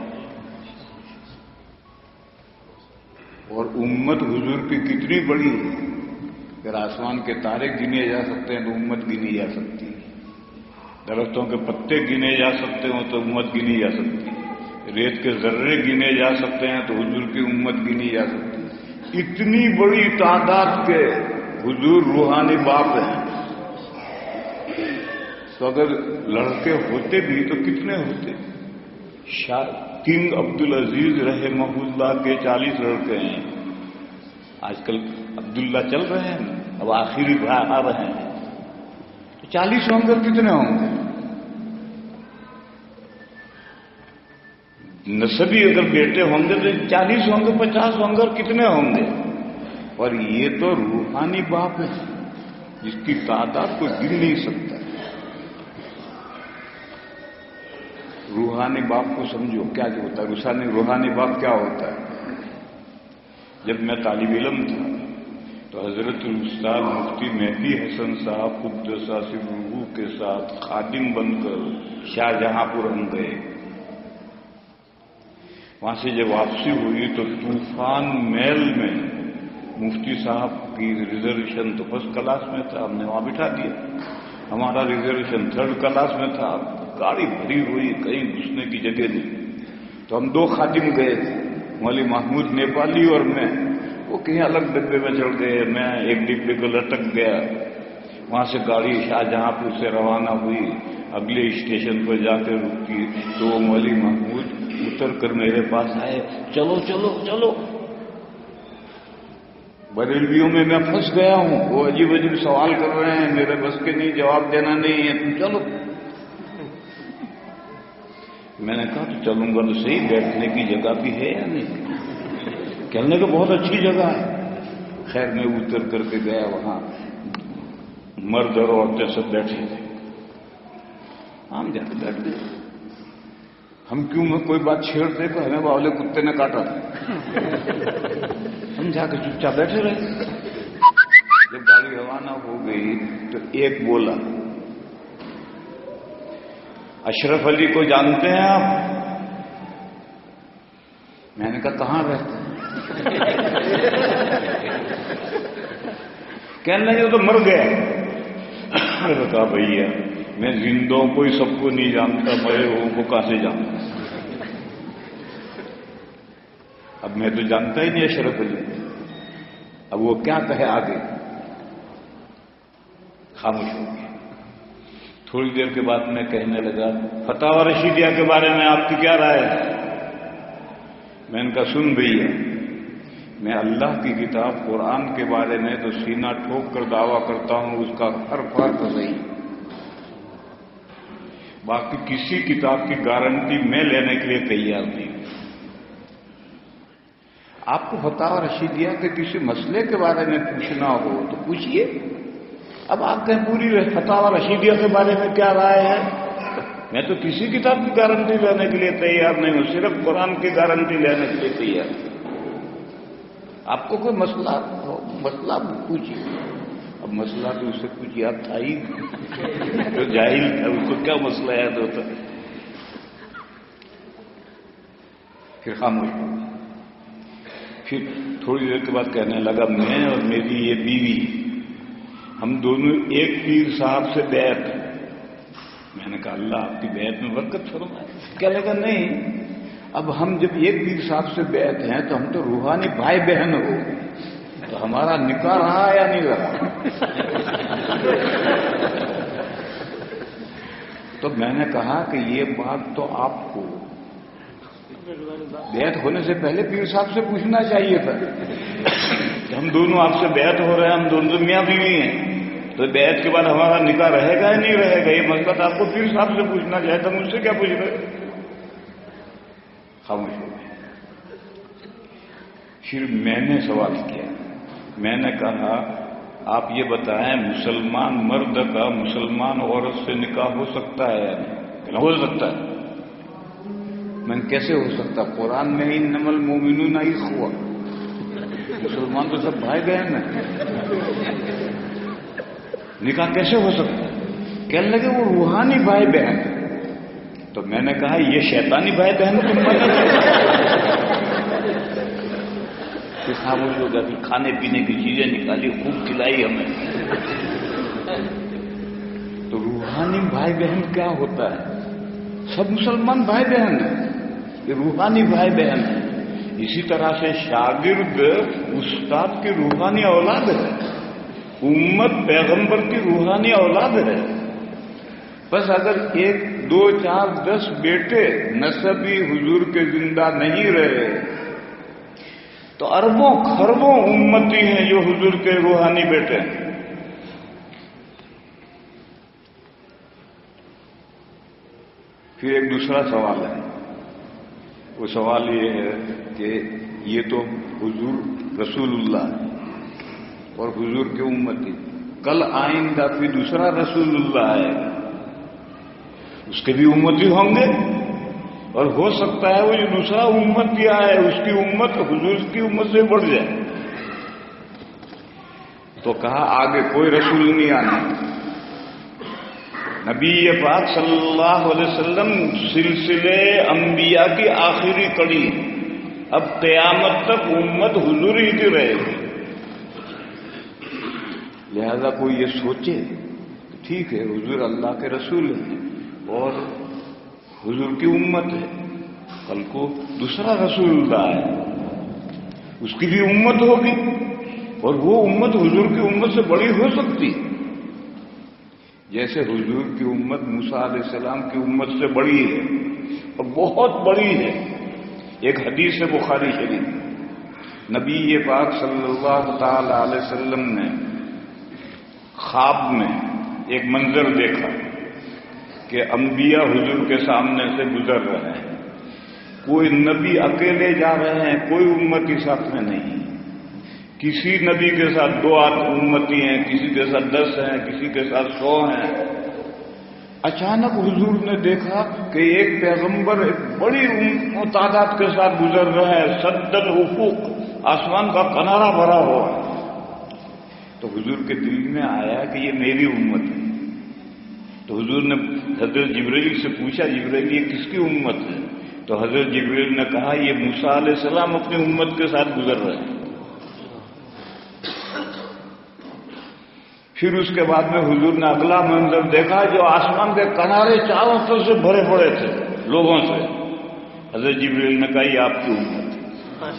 اور امت حضور کی کتنی بڑی ہے، اگر آسمان کے تارے گنے جا سکتے ہیں تو امت گنی جا سکتی ہے، درختوں کے پتے گنے جا سکتے ہوں تو امت گنی جا سکتی ہے، ریت کے ذرے گنے جا سکتے ہیں تو حضور کی امت گنی جا سکتی ہے۔ اتنی بڑی تعداد کے حضور روحانی باپ ہیں، تو اگر لڑکے ہوتے بھی تو کتنے ہوتے؟ کنگ عبدالعزیز رحمہ اللہ کے 40 لڑکے ہیں، آج کل عبداللہ چل رہے ہیں، اب آخری آ رہے ہیں، تو 40 ہوں گے، کتنے ہوں گے؟ نسبی اگر بیٹے ہوں گے تو 40 ہوں گے، 50 ہوں گے، اور کتنے ہوں گے؟ اور یہ تو روحانی باپ ہے جس کی تعداد کوئی گن نہیں سکتا۔ روحانی باپ کو سمجھو کیا ہوتا ہے، روحانی باپ کیا ہوتا ہے؟ جب میں طالب علم تھا تو حضرت الاستاذ مفتی مہدی حسن صاحب قدس سرہ کے ساتھ خادم بن کر شاہجہاں پور ہم گئے. وہاں سے جب واپسی ہوئی تو طوفان میل میں مفتی صاحب کی ریزرویشن تو فرسٹ کلاس میں تھا، ہم نے وہاں بٹھا دیا. ہمارا ریزرویشن تھرڈ کلاس میں تھا. گاڑی بھری ہوئی، کہیں گھسنے کی جگہ نہیں. تو ہم 2 خادم گئے تھے، مولوی محمود نیپالی اور میں. وہ کہیں الگ ڈبے میں چڑھ گئے، میں ایک ڈبے کو لٹک گیا. وہاں سے گاڑی شاہجہاں پور سے روانہ ہوئی، اگلے اسٹیشن پر جا کے رکی تو وہ مولوی محمود اتر کر میرے پاس آئے، چلو چلو چلو، بریلویوں میں پھنس گیا ہوں، وہ عجیب عجیب سوال کر رہے ہیں، میرے بس کے نہیں، جواب دینا نہیں ہے، تم چلو. میں نے کہا تو چلوں گا تو صحیح، بیٹھنے کی جگہ بھی ہے یا نہیں؟ کہنے کو بہت اچھی جگہ ہے. خیر میں اتر کر کے گیا، وہاں مرد اور عورتیں سب بیٹھے تھے. ہم جا کے بیٹھ گئے. ہم کیوں میں کوئی بات چھیڑتے تو ہمیں باولے کتے نے کاٹا تھا. ہم جا کے چپ چاپ بیٹھے رہے. جب گاڑی روانہ ہو گئی تو ایک بولا، اشرف علی کو جانتے ہیں آپ؟ میں نے کہا کہاں رہتے ہیں؟ کہنے لگے تو مر گیا. میں نے کہا بھیا میں زندوں کو ہی سب کو نہیں جانتا، مرے ہوں کو کہاں سے جانتا؟ اب میں تو جانتا ہی نہیں اشرف علی. اب وہ کیا کہے آگے؟ خاموش ہو گیا. تھوڑی دیر کے بعد میں کہنے لگا، فتاوی رشیدیہ کے بارے میں آپ کی کیا رائے ہے؟ میں نے کہا سن بھیا، میں اللہ کی کتاب قرآن کے بارے میں تو سینہ ٹھوک کر دعویٰ کرتا ہوں، اس کا ہر فرق صحیح. باقی کسی کتاب کی گارنٹی میں لینے کے لیے تیار نہیں. آپ کو فتاوی رشیدیہ کے کسی مسئلے کے بارے میں پوچھنا ہو تو پوچھیے. اب آپ کہیں پوری فتاوی رشیدیہ کے بارے میں کیا رائے ہے؟ میں تو کسی کتاب کی گارنٹی لینے کے لیے تیار نہیں ہوں، صرف قرآن کی گارنٹی لینے کے لیے تیار. آپ کو کوئی مسئلہ پوچھیے. اب مسئلہ تو اسے کچھ یاد تھا ہی، جو جاہل تھا اس کو کیا مسئلہ یاد ہوتا. پھر خاموش ہو گیا. پھر تھوڑی دیر کے بعد کہنے لگا، میں اور میری یہ بیوی ہم دونوں ایک پیر صاحب سے بیعت. میں نے کہا اللہ آپ کی بیعت میں برکت فرمائے. کہنے لگا نہیں، اب ہم جب ایک پیر صاحب سے بیعت ہیں تو ہم تو روحانی بھائی بہن ہو، تو ہمارا نکاح رہا یا نہیں رہا؟ تو میں نے کہا کہ یہ بات تو آپ کو بیعت ہونے سے پہلے پیر صاحب سے پوچھنا چاہیے تھا کہ ہم دونوں آپ سے بیعت ہو رہے ہیں، ہم دونوں میاں بیوی ہیں، تو بیعت کے بعد ہمارا نکاح رہے گا یا نہیں رہے گا؟ یہ مسئلہ آپ کو پیر صاحب سے پوچھنا چاہیے تھا، مجھ سے کیا پوچھ رہے؟ خاموش ہو گئے. پھر میں نے سوال کیا. میں نے کہا آپ یہ بتائیں مسلمان مرد کا مسلمان عورت سے نکاح ہو سکتا ہے یا نہیں؟ ہو سکتا ہے. میں کیسے ہو سکتا؟ قرآن میں انما المؤمنون اخوہ، مسلمان تو سب بھائی بہن ہیں، نکاح کیسے ہو سکتا؟ کہنے لگے وہ روحانی بھائی بہن. تو میں نے کہا یہ شیطانی بھائی بہن تم مانا. پھر خاموش ہو گیا. پھر کھانے پینے کی چیزیں نکالی، خوب کھلائی ہمیں. تو روحانی بھائی بہن کیا ہوتا ہے؟ سب مسلمان بھائی بہن ہیں، یہ روحانی بھائی بہن ہیں. اسی طرح سے شاگرد استاد کی روحانی اولاد ہے، امت پیغمبر کی روحانی اولاد ہے. بس اگر 1 2 4 10 بیٹے نسبی حضور کے زندہ نہیں رہے تو اربوں خربوں امتی ہیں جو حضور کے روحانی بیٹے ہیں. پھر ایک دوسرا سوال ہے. وہ سوال یہ ہے کہ یہ تو حضور رسول اللہ ہے اور حضور کے امتی، کل آئندہ پھر دوسرا رسول اللہ ہے، اس کے بھی امتی ہوں گے. اور ہو سکتا ہے وہ جو دوسرا امت دیا ہے اس کی امت حضور کی امت سے بڑھ جائے. تو کہا آگے کوئی رسول نہیں آنا. نبی پاک صلی اللہ علیہ وسلم سلسلے انبیاء کی آخری کڑی. اب قیامت تک امت حضور ہی کی رہے گی. لہذا کوئی یہ سوچے ٹھیک ہے حضور اللہ کے رسول ہیں اور حضور کی امت ہے، کل کو دوسرا رسول اللہ ہے اس کی بھی امت ہوگی اور وہ امت حضور کی امت سے بڑی ہو سکتی جیسے حضور کی امت موسیٰ علیہ السلام کی امت سے بڑی ہے اور بہت بڑی ہے. ایک حدیث ہے بخاری شریف، نبی پاک صلی اللہ تعالی علیہ وسلم نے خواب میں ایک منظر دیکھا کہ انبیاء حضور کے سامنے سے گزر رہے ہیں. کوئی نبی اکیلے جا رہے ہیں، کوئی امتی ساتھ میں نہیں. کسی نبی کے ساتھ 2 امتی ہیں، کسی کے ساتھ 10 ہیں، کسی کے ساتھ 100 ہیں. اچانک حضور نے دیکھا کہ ایک پیغمبر ایک بڑی تعداد کے ساتھ گزر رہے ہیں. سد الافق، آسمان کا کنارہ بھرا ہوا. تو حضور کے دل میں آیا کہ یہ میری امت ہے. تو حضور نے حضرت جبرائیل سے پوچھا جبرائیل یہ کس کی امت ہے؟ تو حضرت جبرائیل نے کہا یہ موسیٰ علیہ السلام اپنی امت کے ساتھ گزر رہے ہیں. پھر اس کے بعد میں حضور نے اگلا منظر دیکھا جو آسمان کے کنارے چاروں طرف سے بھرے پڑے تھے لوگوں سے. حضرت جبرائیل نے کہا یہ آپ کی امت ہے.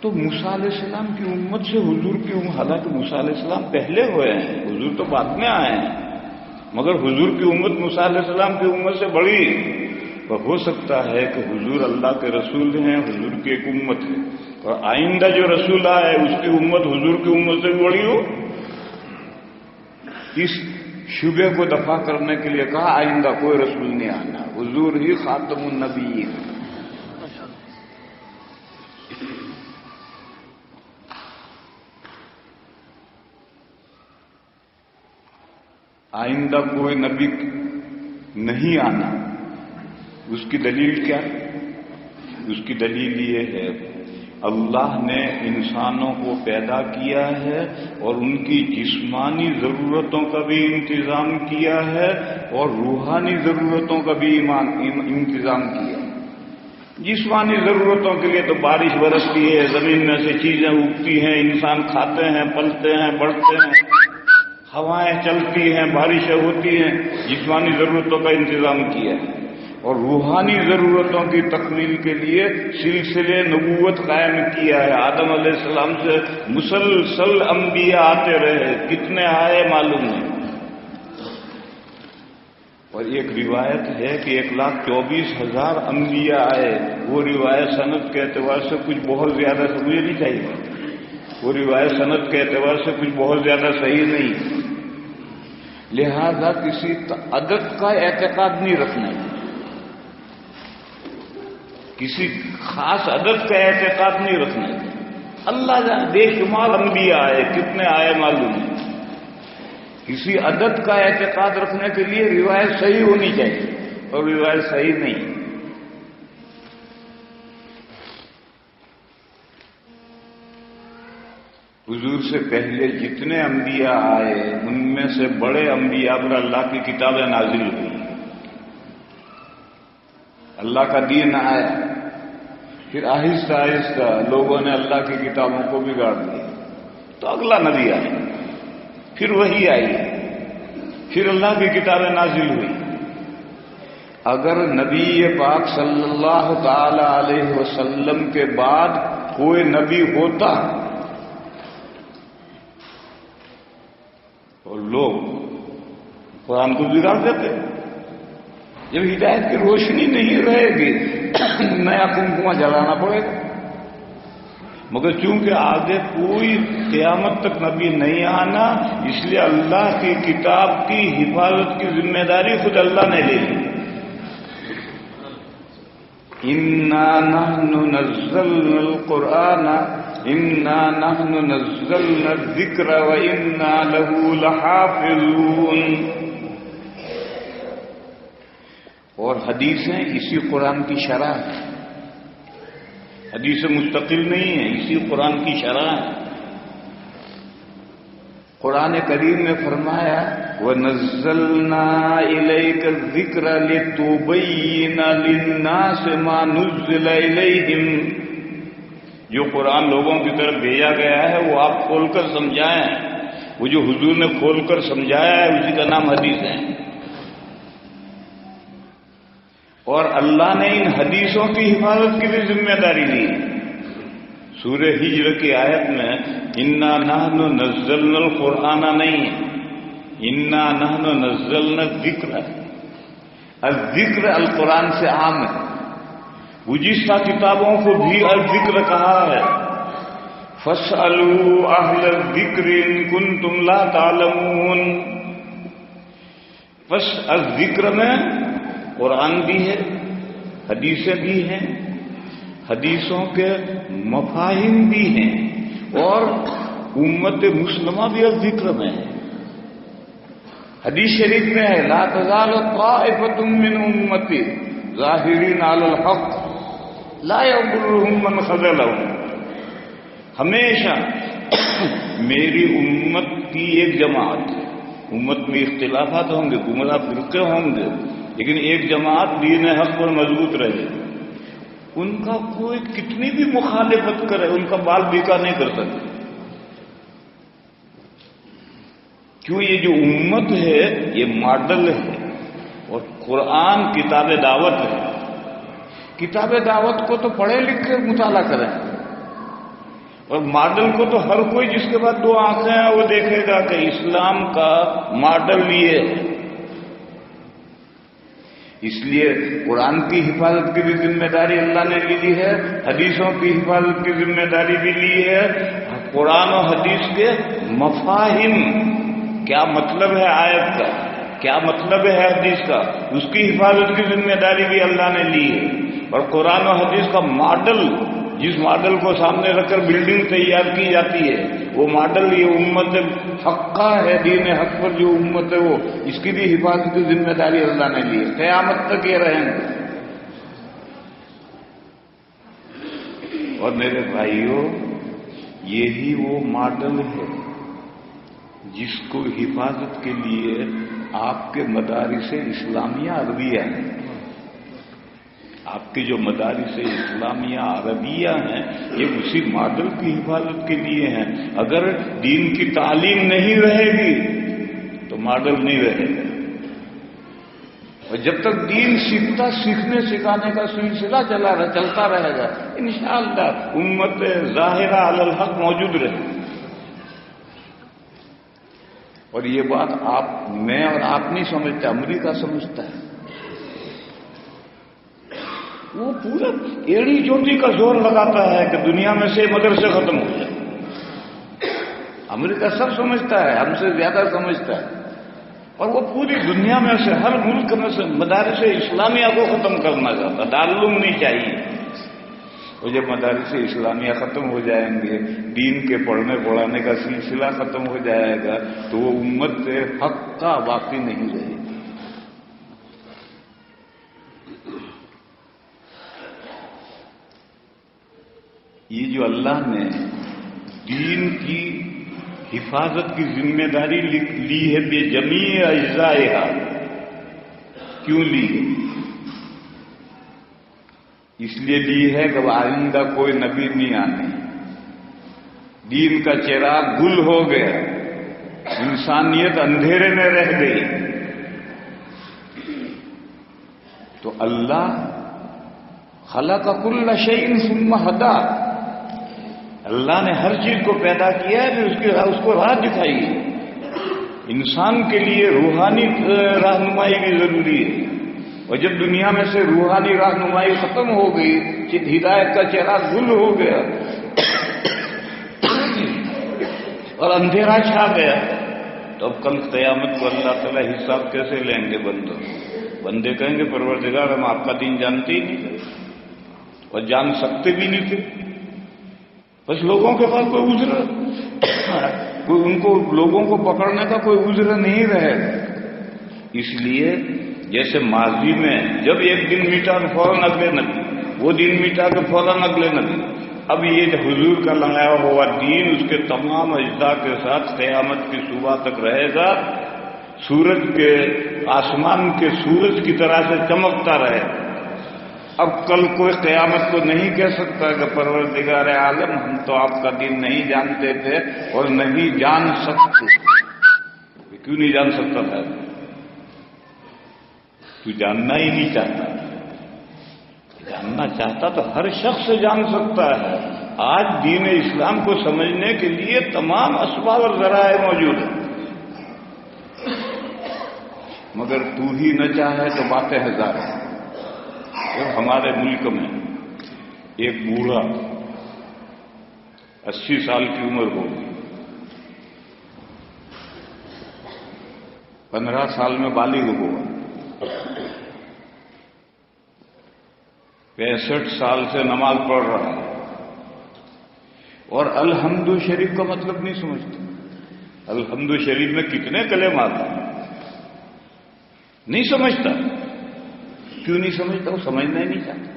تو موسیٰ علیہ السلام کی امت سے حضور کی امت، حالانکہ موسیٰ علیہ السلام پہلے ہوئے ہیں، حضور تو بعد میں آئے ہیں، مگر حضور کی امت موسیٰ علیہ السلام کی امت سے بڑی. تو ہو سکتا ہے کہ حضور اللہ کے رسول ہیں، حضور کی ایک امت ہے اور آئندہ جو رسول آئے اس کی امت حضور کی امت سے بھی بڑی ہو. اس شبے کو دفع کرنے کے لیے کہا آئندہ کوئی رسول نہیں آنا، حضور ہی خاتم النبیین. آئندہ کوئی نبی نہیں آنا. اس کی دلیل کیا؟ اس کی دلیل یہ ہے اللہ نے انسانوں کو پیدا کیا ہے اور ان کی جسمانی ضرورتوں کا بھی انتظام کیا ہے اور روحانی ضرورتوں کا بھی انتظام کیا. جسمانی ضرورتوں کے لیے تو بارش برستی ہے، زمین میں سے چیزیں اگتی ہیں، انسان کھاتے ہیں، پلتے ہیں، بڑھتے ہیں، ہوائیں چلتی ہیں، بارشیں ہوتی ہیں، جسمانی ضرورتوں کا انتظام کیا ہے. اور روحانی ضرورتوں کی تکمیل کے لیے سلسلے نبوت قائم کیا ہے. آدم علیہ السلام سے مسلسل انبیاء آتے رہے، کتنے آئے معلوم نہیں. اور ایک روایت ہے کہ 1,24,000 انبیاء آئے. وہ روایت سند کے اعتبار سے کچھ بہت زیادہ سے مجھے نہیں چاہیے، وہ روایت سند کے اعتبار سے کچھ بہت زیادہ صحیح نہیں. لہذا کسی عدد کا اعتقاد نہیں رکھنا، کسی خاص عدد کا اعتقاد نہیں رکھنا. اللہ جانے بے شمار انبیاء آئے، کتنے آئے معلوم نہیں. کسی عدد کا اعتقاد رکھنے کے لیے روایت صحیح ہونی چاہیے اور روایت صحیح نہیں. حضور سے پہلے جتنے انبیاء آئے ان میں سے بڑے انبیاء پر اللہ کی کتابیں نازل ہوئی، اللہ کا دین آیا. پھر آہستہ آہستہ لوگوں نے اللہ کی کتابوں کو بگاڑ دیا تو اگلا نبی آیا، پھر وہی آئی، پھر اللہ کی کتابیں نازل ہوئی. اگر نبی پاک صلی اللہ تعالی علیہ وسلم کے بعد کوئی نبی ہوتا اور لوگ قرآن کو بگاڑ دیتے. جب ہدایت کی روشنی نہیں رہے گی نیا کنکواں جلانا پڑے گا. مگر چونکہ آگے کوئی قیامت تک نبی نہیں آنا، اس لیے اللہ کی کتاب کی حفاظت کی ذمہ داری خود اللہ نے لے لی. اِنَّا نَحْنُ نَزَّلْنَا الْقُرْآنَ اِنَّا نَحْنُ نَزَّلْنَا الذِّكْرَ وَإِنَّا لَهُ لَحَافِظُونَ. اور حدیثیں اسی قرآن کی شرح ہے. حدیث مستقل نہیں ہے، اسی قرآن کی شرح ہے. قرآن کریم نے فرمایا وَنَزَّلْنَا إِلَيْكَ الذِّكْرَ لِتُبَيِّنَ لِلنَّاسِ مَا نُزِّلَ إِلَيْهِمْ. جو قرآن لوگوں کی طرف بھیجا گیا ہے وہ آپ کھول کر سمجھائیں. وہ جو حضور نے کھول کر سمجھایا ہے اسی کا نام حدیث ہے. اور اللہ نے ان حدیثوں کی حفاظت کی بھی ذمہ داری لی. سورہ ہجر کی آیت میں انا نحن نزلنا القرآن نہیں ہے، انا نحن نزلنا الذکر. الذکر القرآن سے عام ہے. گزشتہ کتابوں کو بھی الذکر کہا ہے. فاسألوا اہل الذکر ان کنتم لا تعلمون. بس الذکر میں قرآن بھی ہے، حدیثیں بھی ہیں، حدیثوں کے مفاہیم بھی ہیں، اور امت مسلمہ بھی الذکر میں ہے. حدیث شریف میں ہے لا تزال طائفة من امتی ظاہرین علی الحق لا یضرهم من خذلهم. ہمیشہ میری امت کی ایک جماعت، امت میں اختلافات ہوں گے، گمراہ فرقے ہوں گے، لیکن ایک جماعت دین حق پر مضبوط رہے. ان کا کوئی کتنی بھی مخالفت کرے ان کا بال بیکا نہیں کر سکتے. کیوں؟ یہ جو امت ہے یہ ماڈل ہے، اور قرآن کتاب دعوت ہے. کتاب دعوت کو تو پڑھے لکھے مطالعہ کریں، اور ماڈل کو تو ہر کوئی جس کے بعد دو آنکھیں ہیں وہ دیکھے گا کہ اسلام کا ماڈل یہ ہے. اس لیے قرآن کی حفاظت کی بھی ذمہ داری اللہ نے لی ہے، حدیثوں کی حفاظت کی ذمہ داری بھی لی ہے. قرآن و حدیث کے مفاہیم، کیا مطلب ہے آیت کا، کیا مطلب ہے حدیث کا، اس کی حفاظت کی ذمہ داری بھی اللہ نے لی ہے. اور قرآن و حدیث کا ماڈل، جس ماڈل کو سامنے رکھ کر بلڈنگ تیار کی جاتی ہے، وہ ماڈل یہ امت حقہ ہے. دین حق پر جو امت ہے وہ، اس کی بھی حفاظت کی ذمہ داری اللہ نے لی ہے. قیامت تک یہ رہیں گے. اور میرے بھائیوں، یہی وہ ماڈل ہے جس کو حفاظت کے لیے آپ کے مدارس اسلامیہ عربیہ ہیں. آپ کی جو مدارس اسلامیہ عربیہ ہیں یہ اسی ماڈل کی حفاظت کے لیے ہیں. اگر دین کی تعلیم نہیں رہے گی تو ماڈل نہیں رہے گا. اور جب تک دین سیکھنے سکھانے کا سلسلہ چلتا رہے گا انشاءاللہ امت ظاہرہ علی الحق موجود رہے گی. اور یہ بات میں اور آپ نہیں سمجھتے، امریکہ سمجھتا ہے. وہ پورا ایڑی چوٹی کا زور لگاتا ہے کہ دنیا میں سے مدرسے ختم ہو جائے. امریکہ سب سمجھتا ہے، ہم سے زیادہ سمجھتا ہے. اور وہ پوری دنیا میں سے ہر ملک میں سے مدارس اسلامیہ کو ختم کرنا چاہتا. دارالعلوم نہیں چاہیے. اور جب مدارس اسلامیہ ختم ہو جائیں گے، دین کے پڑھنے پڑھانے کا سلسلہ ختم ہو جائے گا، تو وہ امت حق کا باقی نہیں رہے گی. یہ جو اللہ نے دین کی حفاظت کی ذمہ داری لی ہے بے جمیع اجزائہا، کیوں لی ہے؟ اس لیے لی ہے کہ آئندہ کوئی نبی نہیں آنے. دین کا چراغ گل ہو گیا، انسانیت اندھیرے میں رہ گئی. تو اللہ خلق کل شیء ثم ہدی، اللہ نے ہر چیز کو پیدا کیا ہے، پھر اس کو راہ دکھائی. انسان کے لیے روحانی رہنمائی بھی ضروری ہے. اور جب دنیا میں سے روحانی رہنمائی ختم ہو گئی، ہدایت کا چراغ گل ہو گیا اور اندھیرا چھا گیا، تو اب کل قیامت کو اللہ تعالیٰ حساب کیسے لیں گے بندوں؟ بندے کہیں گے پروردگار ہم آپ کا دین جانتے ہی نہیں تھے اور جان سکتے بھی نہیں تھے. بس لوگوں کے پاس کوئی عذر، ان کو لوگوں کو پکڑنے کا کوئی عذر نہیں رہے. اس لیے جیسے ماضی میں جب ایک دن میٹا تو فوراً اگلے نبی، وہ دن میٹا تو فوراً اگلے نبی۔ اب یہ جو حضور کا لگایا ہوا دین اس کے تمام اجزاء کے ساتھ قیامت کی صبح تک رہے گا، سورج کے آسمان کے سورج کی طرح سے چمکتا رہے گا۔ اب کل کوئی قیامت کو نہیں کہہ سکتا کہ پروردگار عالم ہم تو آپ کا دین نہیں جانتے تھے اور نہیں جان سکتے۔ کیوں نہیں جان سکتا تھا؟ تو جاننا ہی نہیں چاہتا۔ جاننا چاہتا تو ہر شخص جان سکتا ہے۔ آج دین اسلام کو سمجھنے کے لیے تمام اسباب اور ذرائع موجود ہیں، مگر تو ہی نہ چاہے تو باتیں ہزار ہیں۔ ہمارے ملک میں ایک بوڑھا 80 سال کی عمر ہوگی، 15 سال میں بالغ ہوا، 65 سال سے نماز پڑھ رہا ہے اور الحمد شریف کا مطلب نہیں سمجھتا۔ الحمد شریف میں کتنے کلمات ہیں نہیں سمجھتا۔ کیوں نہیں سمجھتا؟ وہ سمجھنا ہی نہیں چاہتا۔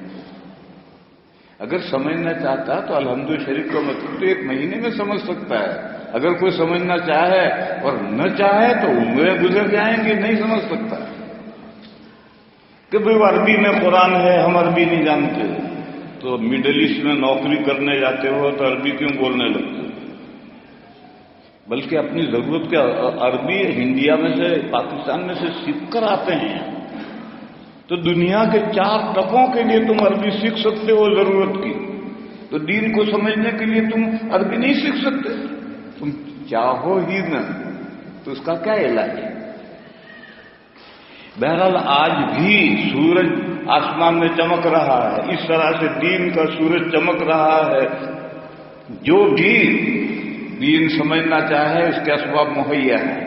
اگر سمجھنا چاہتا تو الحمد شریف کا مطلب تو 1 مہینے میں سمجھ سکتا ہے۔ اگر کوئی سمجھنا چاہے اور نہ چاہے تو عمریں گزر جائیں گے، نہیں سمجھ سکتا کہ بھئی عربی میں قرآن ہے، ہم عربی نہیں جانتے، تو مڈل ایسٹ میں نوکری کرنے جاتے ہو تو عربی کیوں بولنے لگتے؟ بلکہ اپنی ضرورت کے عربی انڈیا میں سے، پاکستان میں سے سیکھ کر آتے ہیں، تو دنیا کے 4 ٹکوں کے لیے تم عربی سیکھ سکتے ہو ضرورت کی، تو دین کو سمجھنے کے لیے تم عربی نہیں سیکھ سکتے؟ تم چاہو ہی نہ تو اس کا کیا علاج ہے؟ بہرحال آج بھی سورج آسمان میں چمک رہا ہے، اس طرح سے دین کا سورج چمک رہا ہے۔ جو بھی دین سمجھنا چاہے اس کے اسباب مہیا ہیں،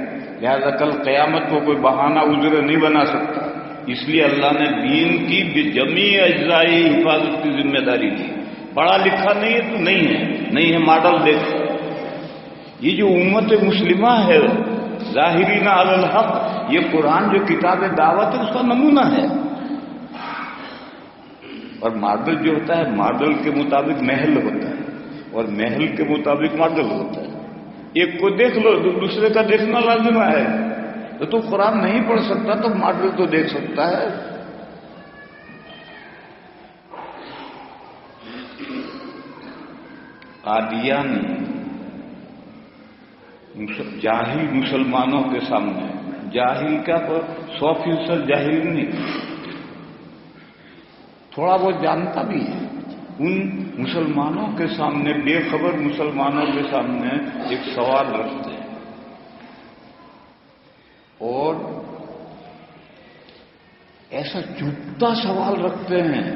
لہذا کل قیامت کو کوئی بہانہ عذر نہیں بنا سکتا۔ اس لیے اللہ نے دین کی بجمیع اجزائی حفاظت کی ذمہ داری لی۔ پڑھا لکھا نہیں ہے تو نہیں ہے ماڈل دیکھ۔ یہ جو امت مسلمہ ہے ظاہرین علی الحق، یہ قرآن جو کتاب دعوت ہے اس کا نمونہ ہے۔ اور ماڈل جو ہوتا ہے ماڈل کے مطابق محل ہوتا ہے اور محل کے مطابق ماڈل ہوتا ہے۔ ایک کو دیکھ لو دوسرے کا دیکھنا لازم ہے۔ تو قرآن نہیں پڑھ سکتا تو ماڈل تو دیکھ سکتا ہے۔ قادیانی جاہل مسلمانوں کے سامنے، جاہل کیا 100% جاہل نہیں، تھوڑا بہت جانتا بھی ہے، ان مسلمانوں کے سامنے، بے خبر مسلمانوں کے سامنے ایک سوال رکھتے ہیں اور ایسا جھوٹا سوال رکھتے ہیں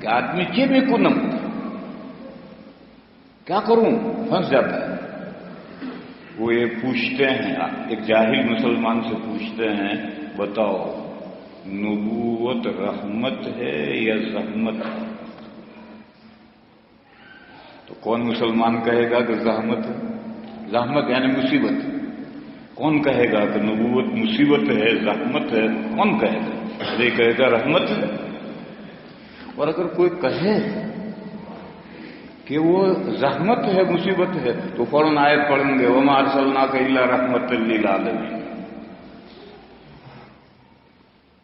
کہ آدمی چیبے کو نمتا، کیا کروں، پھنس جاتا ہے۔ وہ یہ پوچھتے ہیں، ایک جاہل مسلمان سے پوچھتے ہیں، بتاؤ نبوت رحمت ہے یا زحمت ہے؟ تو کون مسلمان کہے گا کہ زحمت ہے؟ زحمت یعنی مصیبت ہے۔ کون کہے گا کہ نبوت مصیبت ہے، زحمت ہے؟ کون کہے گا؟ ارے کہے گا رحمت ہے۔ اور اگر کوئی کہے کہ وہ زحمت ہے، مصیبت ہے، تو فوراً آیت پڑھیں گے وما ارسلناک الا رحمۃ للعالمین۔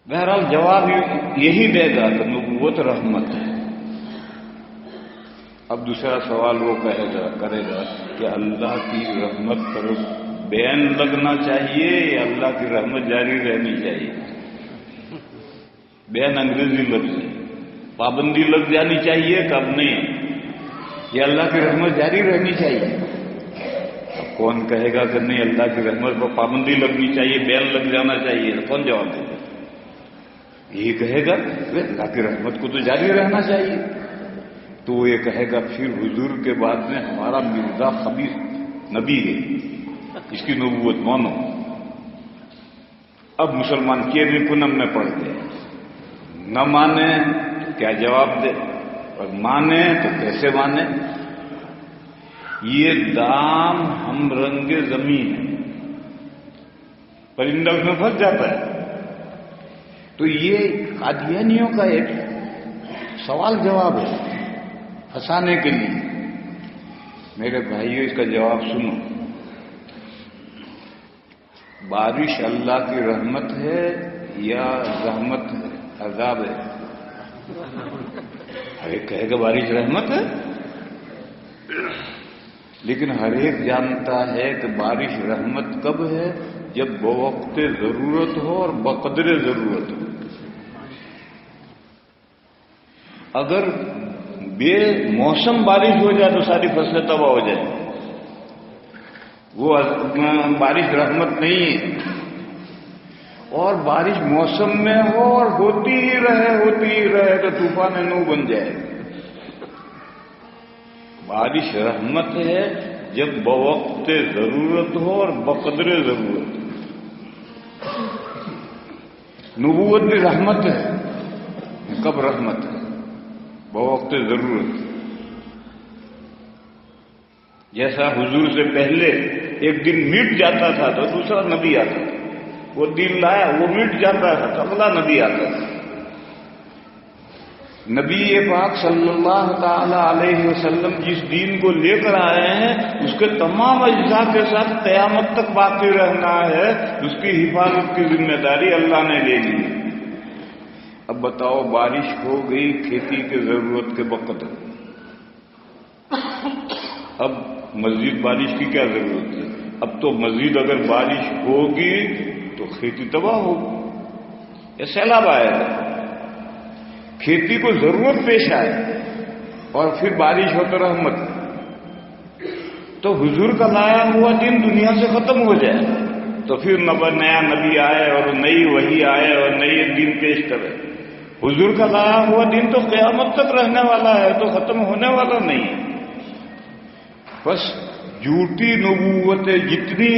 بہرحال جواب یہی دے گا کہ نبوت رحمت ہے۔ اب دوسرا سوال وہ کرے گا کہ اللہ کی رحمت پر بین لگنا چاہیے یا اللہ کی رحمت جاری رہنی چاہیے؟ بین انگریزی لفظ ہے، پابندی لگ جانی چاہیے کب نہیں، یہ اللہ کی رحمت جاری رہنی چاہیے؟ اب کون کہے گا کہ نہیں اللہ کی رحمت پر پابندی لگنی چاہیے، بین لگ جانا چاہیے؟ کون جواب دے گا؟ یہی کہے گا کہ اللہ کی رحمت کو تو جاری رہنا چاہیے۔ تو وہ یہ کہے گا پھر حضور کے بعد میں ہمارا مرزا خبیث نبی ہے، اس کی نبوت مانو۔ اب مسلمان کے بھی پونم میں پڑ گئے، نہ مانے تو کیا جواب دے، اور مانے تو کیسے مانے؟ یہ دام ہم رنگ زمین ہے، پرندہ اس میں پھنس جاتا ہے۔ تو یہ قادیانیوں کا ایک سوال جواب ہے پھنسانے کے لیے. میرے بھائیوں اس کا جواب سنو. بارش اللہ کی رحمت ہے یا رحمت ہے، عذاب ہے؟ ہر ایک کہے گا بارش رحمت ہے، لیکن ہر ایک جانتا ہے کہ بارش رحمت کب ہے؟ جب بوقت ضرورت ہو اور بقدر ضرورت ہو. اگر بے موسم بارش ہو جائے تو ساری فصلیں تباہ ہو جائیں. وہ بارش رحمت نہیں ہے. اور بارش موسم میں ہو اور ہوتی ہی رہے تو طوفان نوح بن جائے. بارش رحمت ہے جب بوقت ضرورت ہو اور بقدر ضرورت. نبوت بھی رحمت ہے. کب رحمت ہے؟ بوقت ضرورت. جیسا حضور سے پہلے ایک دن مٹ جاتا تھا تو دوسرا نبی آتا تھا. وہ دن لایا، وہ مٹ جاتا تھا تو اگلا نبی آتا تھا. نبی پاک صلی اللہ تعالی علیہ وسلم جس دین کو لے کر آئے ہیں اس کے تمام اجزاء کے ساتھ قیامت تک باقی رہنا ہے. اس کی حفاظت کی ذمہ داری اللہ نے لے لی. اب بتاؤ، بارش ہو گئی کھیتی کی ضرورت کے وقت، اب مزید بارش کی کیا ضرورت ہے؟ اب تو مزید اگر بارش ہوگی تو کھیتی تباہ ہوگی یا سیلاب آئے گا. کھیتی کو ضرورت پیش آئے اور پھر بارش ہو تو رحمت. تو حضور کا لایا ہوا دن دنیا سے ختم ہو جائے تو پھر نیا نبی آئے اور نئی وحی آئے اور نئی دن پیش کرے. حضور کا لایا ہوا دن تو قیامت تک رہنے والا ہے، تو ختم ہونے والا نہیں ہے. بس جھوٹی نبوتیں جتنی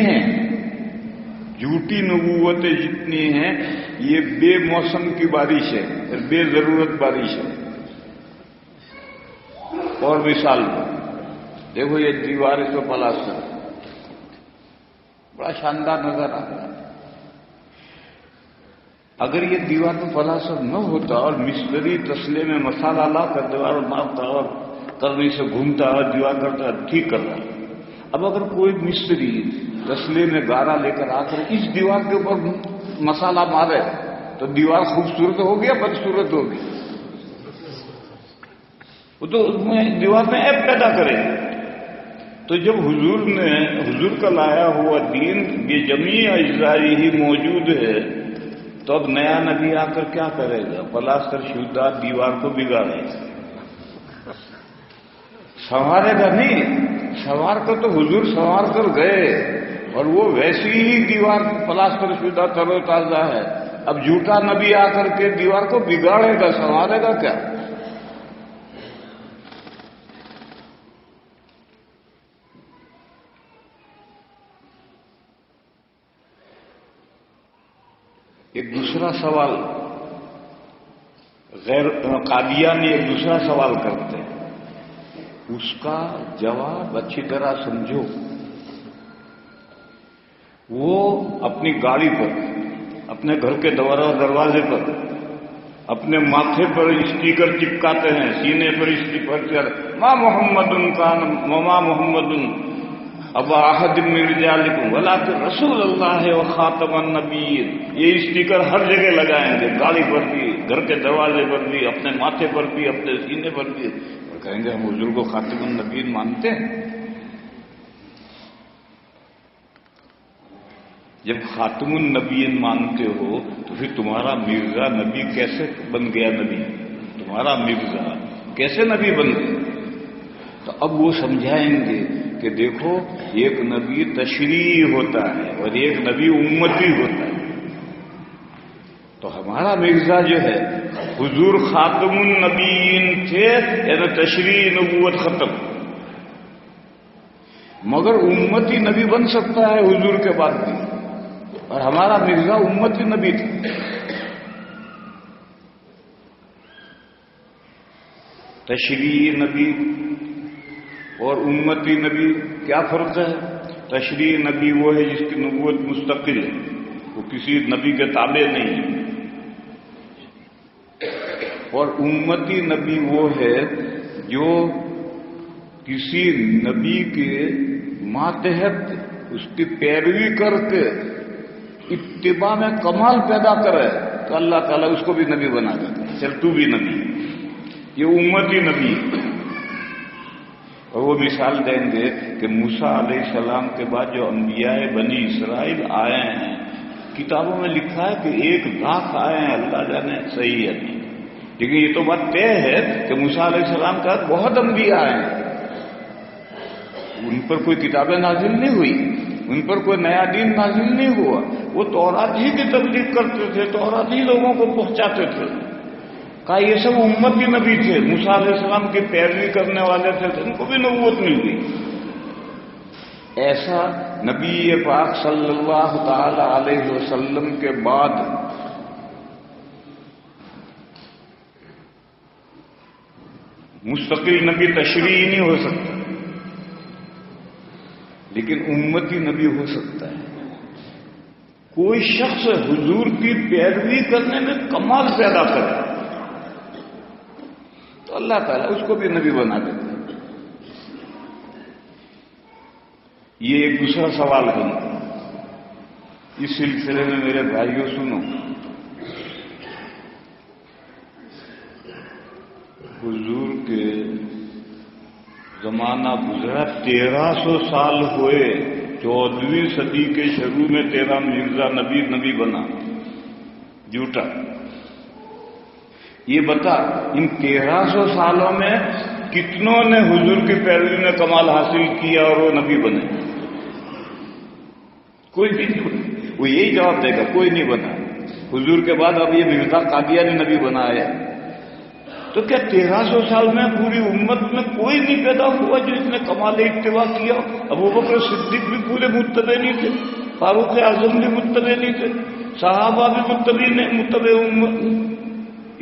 ہیں یہ بے موسم کی بارش ہے، بے ضرورت بارش ہے. اور مثال دیکھو، یہ دیوار اس میں پلاسٹر بڑا شاندار نظر آ رہا ہے. اگر یہ دیوار میں پلاسٹر نہ ہوتا اور مستری تسلے میں مسالہ لا کر دیوار مارتا اور کرنی سے گھومتا اور دیوار کرتا ٹھیک کر رہا. اب اگر کوئی مستری تسلے میں گارا لے کر آ کر اس دیوار کے اوپر مسالہ مارے تو دیوار خوبصورت ہوگی یا بدصورت ہوگی؟ وہ تو دیوار میں عیب پیدا کرے. تو جب حضور کا لایا ہوا دین یہ جمیع اجزاء ہی موجود ہے تو اب نیا نبی آ کر کیا کرے گا؟ پلاسٹر شدہ دیوار کو بگاڑے گا، سنوارے گا نہیں. سنوار کر تو حضور سنوار کر گئے اور وہ ویسی ہی دیوار پلاسٹر شدہ تر و تازہ ہے. اب جھوٹا نبی آ کر کے دیوار کو بگاڑے گا، سنوارے گا کیا؟ ایک دوسرا سوال قادیانی ایک دوسرا سوال کرتے ہیں، اس کا جواب اچھی طرح سمجھو. وہ اپنی گاڑی پر، اپنے گھر کے دروازے پر، اپنے ماتھے پر اسٹیکر چپکاتے ہیں، سینے پر اسٹیکر ماں محمد مما محمد ابا احد من رجالکم ولکن رسول اللہ و خاتم النبیین. یہ اسٹیکر ہر جگہ لگائیں گے، گاڑی پر بھی، گھر کے دروازے پر بھی، اپنے ماتھے پر بھی، اپنے سینے پر بھی، اور کہیں گے ہم حضور کو خاتم النبیین مانتے ہیں. جب خاتم النبیین مانتے ہو تو پھر تمہارا مرزا نبی کیسے بن گیا؟ نبی تمہارا مرزا کیسے نبی بن گیا؟ تو اب وہ سمجھائیں گے کہ دیکھو، ایک نبی تشریع ہوتا ہے اور ایک نبی امتی ہوتا ہے. تو ہمارا مرزا جو ہے حضور خاتم النبیین تھے، یعنی تشریع نبوت ختم، مگر امتی نبی بن سکتا ہے حضور کے بعد بھی، اور ہمارا مرزا امتی نبی تھا. تشریع نبی اور امتی نبی کیا فرق ہے؟ تشریع نبی وہ ہے جس کی نبوت مستقل ہے، وہ کسی نبی کے تابع نہیں ہے. اور امتی نبی وہ ہے جو کسی نبی کے ماتحت اس کی پیروی کر کے اتباع میں کمال پیدا کرے تو اللہ تعالیٰ اس کو بھی نبی بنا دیتا ہے. چل تو بھی نبی. یہ امتی نبی. اور وہ مثال دیں گے کہ موسیٰ علیہ السلام کے بعد جو انبیاء بنی اسرائیل آئے ہیں کتابوں میں لکھا ہے کہ 1,00,000 آئے ہیں. اللہ جانے صحیح ہے نہیں, لیکن یہ تو بات طے ہے کہ موسیٰ علیہ السلام کے بعد بہت انبیاء آئے ہیں. ان پر کوئی کتابیں نازل نہیں ہوئی, ان پر کوئی نیا دین نازل نہیں ہوا. وہ تورات ہی کی تبلیغ کرتے تھے, تورات ہی لوگوں کو پہنچاتے تھے. کہا یہ سب امتی نبی تھے, موسیٰ علیہ السلام کی پیروی کرنے والے تھے, ان کو بھی نبوت مل گئی. ایسا نبی پاک صلی اللہ تعالی علیہ وسلم کے بعد مستقل نبی تشریح نہیں ہو سکتا, لیکن امتی نبی ہو سکتا ہے. کوئی شخص حضور کی پیروی کرنے میں کمال پیدا کرے تو اللہ تعالیٰ اس کو بھی نبی بنا دیتا ہے. یہ ایک دوسرا سوال ہے. اس سلسلے میں میرے بھائیوں سنو, حضور کے زمانہ گزرا 1300 سال ہوئے, 14ویں صدی کے شروع میں تیرا مرزا نبی بنا. جھوٹا. یہ بتا ان 1300 سالوں میں کتنوں نے حضور کی پیروی میں کمال حاصل کیا اور وہ نبی بنے؟ کوئی بھی نہیں بنا. وہ یہی جواب دے گا کوئی نہیں بنا. حضور کے بعد اب یہ مرزا قادیانی نبی بنا ہے. تو کیا 1300 سال میں پوری امت میں کوئی نہیں پیدا ہوا جو اس نے کمال اتباع کیا؟ ابوبکر صدیق بھی پورے متبع نہیں تھے, فاروق اعظم بھی متبع نہیں تھے, صحابہ بھی متبع امت.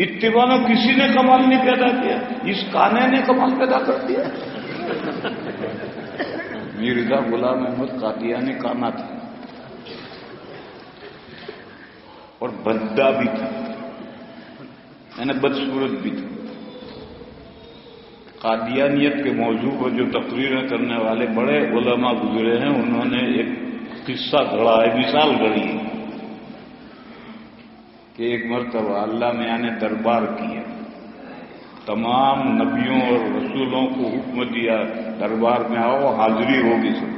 اتباع میں کسی نے کمال نہیں پیدا کیا, اس کانے نے کمال پیدا کر دیا. مرزا غلام احمد قادیانی کانا تھا اور بددا بھی تھا, یعنی بدصورت بھی تھا. قادیانیت کے موضوع پر جو تقریریں کرنے والے بڑے علماء گزرے ہیں, انہوں نے ایک قصہ گھڑا ہے, مثال گھڑی ہے کہ ایک مرتبہ اللہ میاں نے دربار کیا, تمام نبیوں اور رسولوں کو حکم دیا دربار میں آؤ, حاضری ہوگی سب.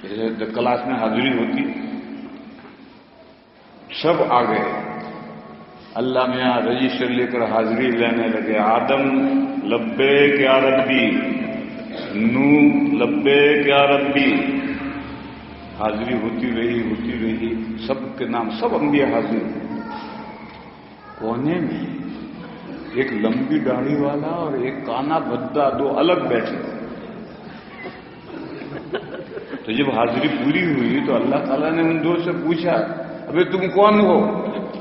جیسے کلاس میں حاضری ہوتی, سب آ گئے. اللہ میاں رجسٹر لے کر حاضری لینے لگے. آدم لبیک یا ربی, نوح لبیک یا ربی. حاضری ہوتی رہی, سب کے نام سب انبیاء حاضر. کونے میں ایک لمبی داڑھی والا اور ایک کانا بھدا, دو الگ بیٹھے. تو جب حاضری پوری ہوئی تو اللہ تعالیٰ نے ان دو سے پوچھا, ابے تم کون ہو,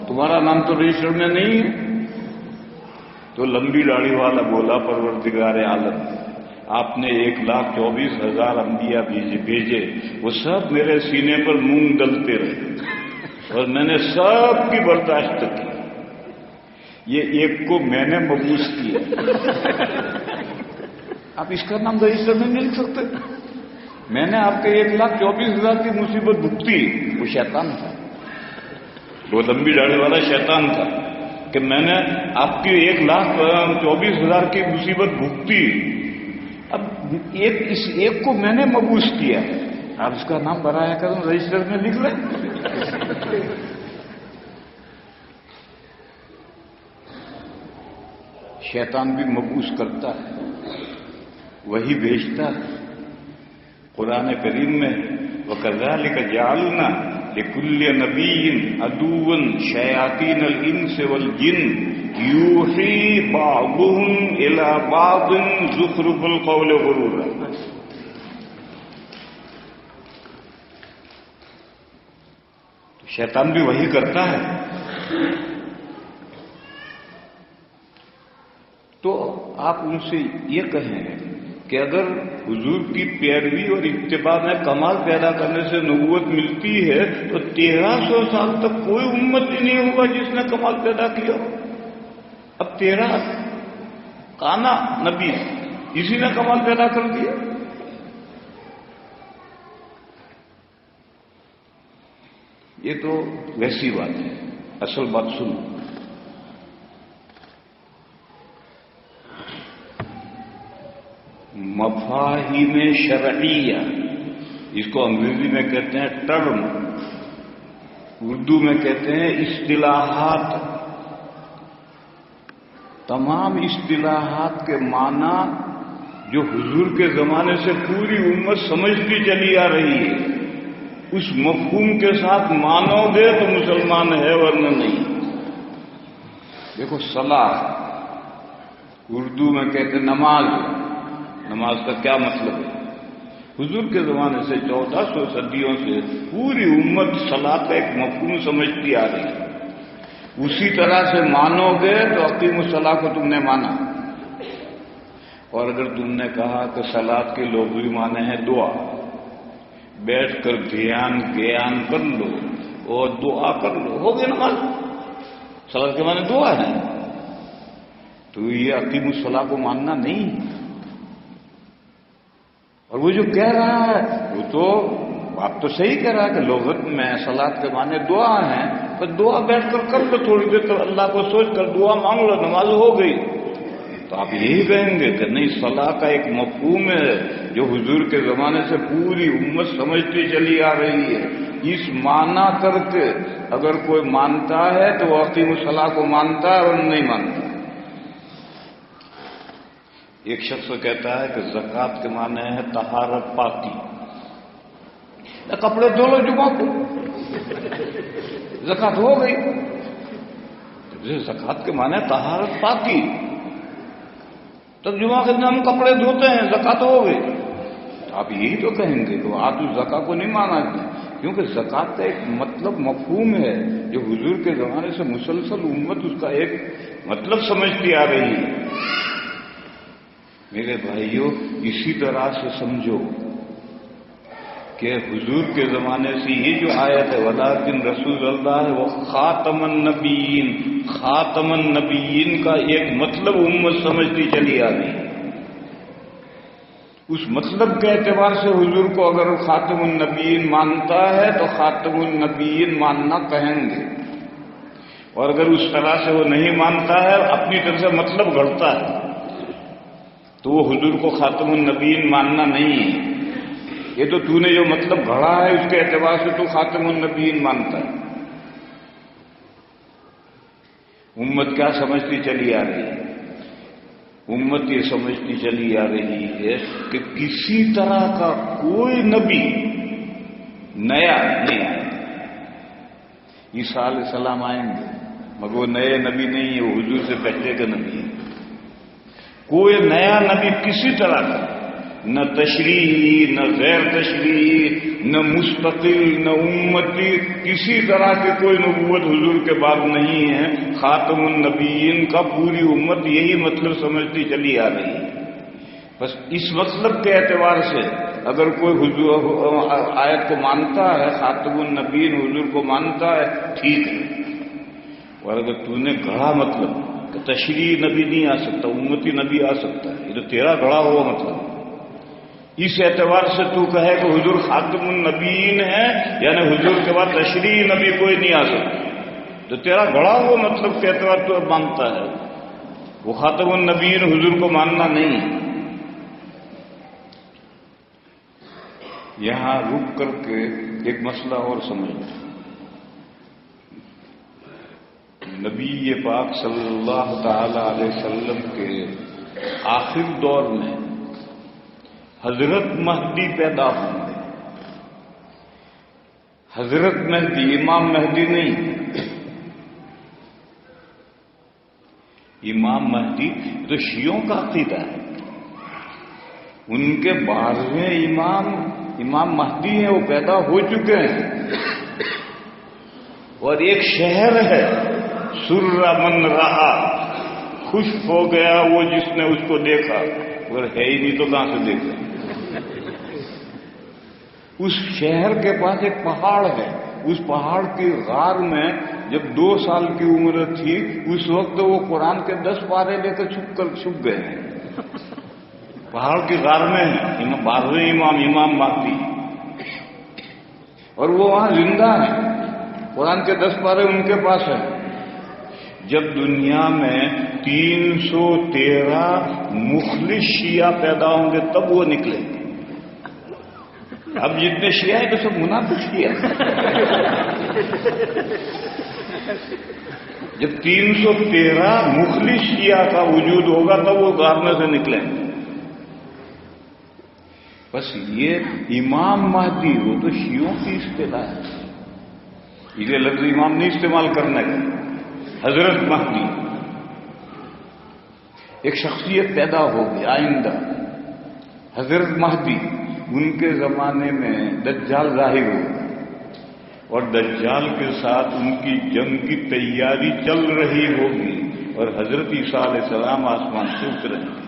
تمہارا نام تو رجسٹر میں نہیں ہے. تو لمبی داڑھی والا بولا, پروردگار عالم, آپ نے 1,24,000 انبیاء بھیجے, وہ سب میرے سینے پر مونگ ڈلتے رہے اور میں نے سب کی برداشت کی. یہ ایک کو میں نے مبعوث کیا. آپ اس کا نام رجسٹر میں نہیں لکھ سکتے. میں نے آپ کے 1,24,000 کی مصیبت بھگتی. وہ شیطان تھا, وہ لمبی داڑھی والا شیطان تھا کہ میں نے آپ کی 1,24,000 کی مصیبت بھگتی. اب اس ایک کو میں نے مبعوث کیا, آپ اس کا نام براہ کرم رجسٹر میں لکھ لیں. شیطان بھی مبعوث کرتا ہے, وہی بھیجتا ہے. قرآن کریم میں وَكَذَلِكَ جَعَلْنَا لِكُلِّ نَبِيٍّ عَدُوًّا شَيَاطِينَ الْإِنسِ وَالْجِنِّ يُوحِي بَعْضُهُمْ إِلَى بَعْضٍ زُخْرُفَ الْقَوْلِ غُرُورًا. شیطان بھی وہی کرتا ہے. تو آپ ان سے یہ کہیں کہ اگر حضور کی پیروی اور اتباع میں کمال پیدا کرنے سے نبوت ملتی ہے تو 1300 سال تک کوئی امت ہی نہیں ہوگا جس نے کمال پیدا کیا. اب تیرا کانا نبی اسی نے کمال پیدا کر دیا. یہ تو ویسی بات ہے. اصل بات سنو. مفاہیم شرعیہ، اس کو انگریزی میں کہتے ہیں ٹرم، اردو میں کہتے ہیں اصطلاحات. تمام اصطلاحات کے معنی جو حضور کے زمانے سے پوری امت سمجھتی چلی آ رہی ہے، اس مفہوم کے ساتھ مانو گے تو مسلمان ہے، ورنہ نہیں. دیکھو صلاۃ، اردو میں کہتے ہیں نماز. نماز کا کیا مطلب ہے؟ حضور کے زمانے سے 1400 صدیوں سے پوری امت صلاۃ کا ایک مفہوم سمجھتی آ رہی ہے. اسی طرح سے مانو گے تو اقیم الصلاۃ کو تم نے مانا. اور اگر تم نے کہا کہ صلاۃ کے لغوی معنی ہے دعا، بیٹھ کر دھیان کر لو اور دعا کر لو، ہو گئی نماز. صلاۃ کے معنی دعا ہے، تو یہ اقیم الصلاۃ کو ماننا نہیں. اور وہ جو کہہ رہا ہے وہ تو بات تو صحیح کہہ رہا ہے کہ لغت میں صلاۃ کے معنی دعا ہیں، تو دعا بیٹھ کر لو تھوڑی دیر، تو اللہ کو سوچ کر دعا مانگ لو، نماز ہو گئی. تو آپ یہی کہیں گے کہ نہیں، صلاح کا ایک مفہوم ہے جو حضور کے زمانے سے پوری امت سمجھتی چلی آ رہی ہے. اس معنی کر کے اگر کوئی مانتا ہے تو وہ اقیم الصلاح کو مانتا ہے اور نہیں مانتا. ایک شخص کہتا ہے کہ زکوٰۃ کے معنی ہے طہارت، پاکی. کپڑے دھو لو جمعہ کو، زکوٰۃ ہو گئی. زکوٰۃ کے معنی ہے طہارت، پاکی. تب جمعہ کے دن ہم کپڑے دھوتے ہیں، زکوٰۃ ہو گئی. تو آپ یہی تو کہیں گے کہ آپ اس زکوٰۃ کو نہیں مانا، کیونکہ زکوٰۃ کا ایک مطلب مفہوم ہے جو حضور کے زمانے سے مسلسل امت اس کا ایک مطلب سمجھتی آ رہی ہے. میرے بھائیوں، اسی طرح سے سمجھو کہ حضور کے زمانے سے یہ جو آیت ہے ولیکن رسول اللہ ہے وہ خاتم النبیین، خاتم النبیین کا ایک مطلب امت سمجھتی چلی آ رہی ہے. اس مطلب کے اعتبار سے حضور کو اگر خاتم النبیین مانتا ہے تو خاتم النبیین ماننا کہیں گے، اور اگر اس طرح سے وہ نہیں مانتا ہے، اپنی طرف سے مطلب گھڑتا ہے، تو وہ حضور کو خاتم النبیین ماننا نہیں ہے. یہ تو نے جو مطلب گھڑا ہے اس کے اعتبار سے تو خاتم النبیین مانتا ہے. امت کیا سمجھتی چلی آ رہی ہے؟ امت یہ سمجھتی چلی آ رہی ہے کہ کسی طرح کا کوئی نبی نیا نہیں آئے. عیسیٰ علیہ السلام آئیں گے مگر وہ نئے نبی نہیں ہے، وہ حضور سے پہلے کا نبی ہے. کوئی نیا نبی کسی طرح کا، نہ تشریعی، نہ غیر تشریعی، نہ مستقل، نہ امتی، کسی طرح کی کوئی نبوت حضور کے بعد نہیں ہے. خاتم النبیین کا پوری امت یہی مطلب سمجھتی چلی آ رہی ہے. بس اس مطلب کے اعتبار سے اگر کوئی حضور آیت کو مانتا ہے، خاتم النبیین حضور کو مانتا ہے، ٹھیک ہے. اور اگر تو نے گڑھا مطلب کہ تشریعی نبی نہیں آ سکتا، امتی نبی آ سکتا ہے، یہ تو تیرا گڑھا ہوا مطلب. اس اعتبار سے تو کہے کہ حضور خاتم النبیین ہے، یعنی حضور کے بعد تشریعی نبی کوئی نہیں آ سکتا، تو تیرا گڑھا ہوا مطلب کے اعتبار تو مانتا ہے. وہ خاتم النبیین حضور کو ماننا نہیں. یہاں رک کر کے ایک مسئلہ اور سمجھ لیں. نبی پاک صلی اللہ تعالی علیہ وسلم کے آخر دور میں حضرت مہدی پیدا ہوں گے. حضرت مہدی، امام مہدی نہیں. امام مہدی تو شیعوں کا عقیدہ ہے. ان کے 12ویں امام مہدی ہیں، وہ پیدا ہو چکے ہیں. اور ایک شہر ہے سر من رہا، خوش ہو گیا وہ جس نے اس کو دیکھا، اگر ہے ہی نہیں تو کہاں سے دیکھا. اس شہر کے پاس ایک پہاڑ ہے، اس پہاڑ کی غار میں جب 2 سال کی عمر تھی اس وقت وہ قرآن کے 10 پارے لے کر چھپ گئے ہیں پہاڑ کی غار میں 12ویں امام مہدی، اور وہ وہاں زندہ ہے، قرآن کے 10 پارے ان کے پاس ہیں۔ جب دنیا میں 313 مخلص شیعہ پیدا ہوں گے تب وہ نکلیں گے۔ اب جتنے شیعہ ہیں تو سب منافق شیعہ ہیں۔ جب 313 مخلص شیعہ کا وجود ہوگا تب وہ غار میں سے نکلیں گے۔ بس یہ امام مہدی وہ تو شیعوں کی اصطلاح ہے، یہ لفظ امام نہیں استعمال کرنا ہے۔ حضرت مہدی ایک شخصیت پیدا ہوگی آئندہ، حضرت مہدی، ان کے زمانے میں دجال ظاہر ہوگا اور دجال کے ساتھ ان کی جنگ کی تیاری چل رہی ہوگی، اور حضرت عیسیٰ علیہ السلام آسمان سے اتریں گے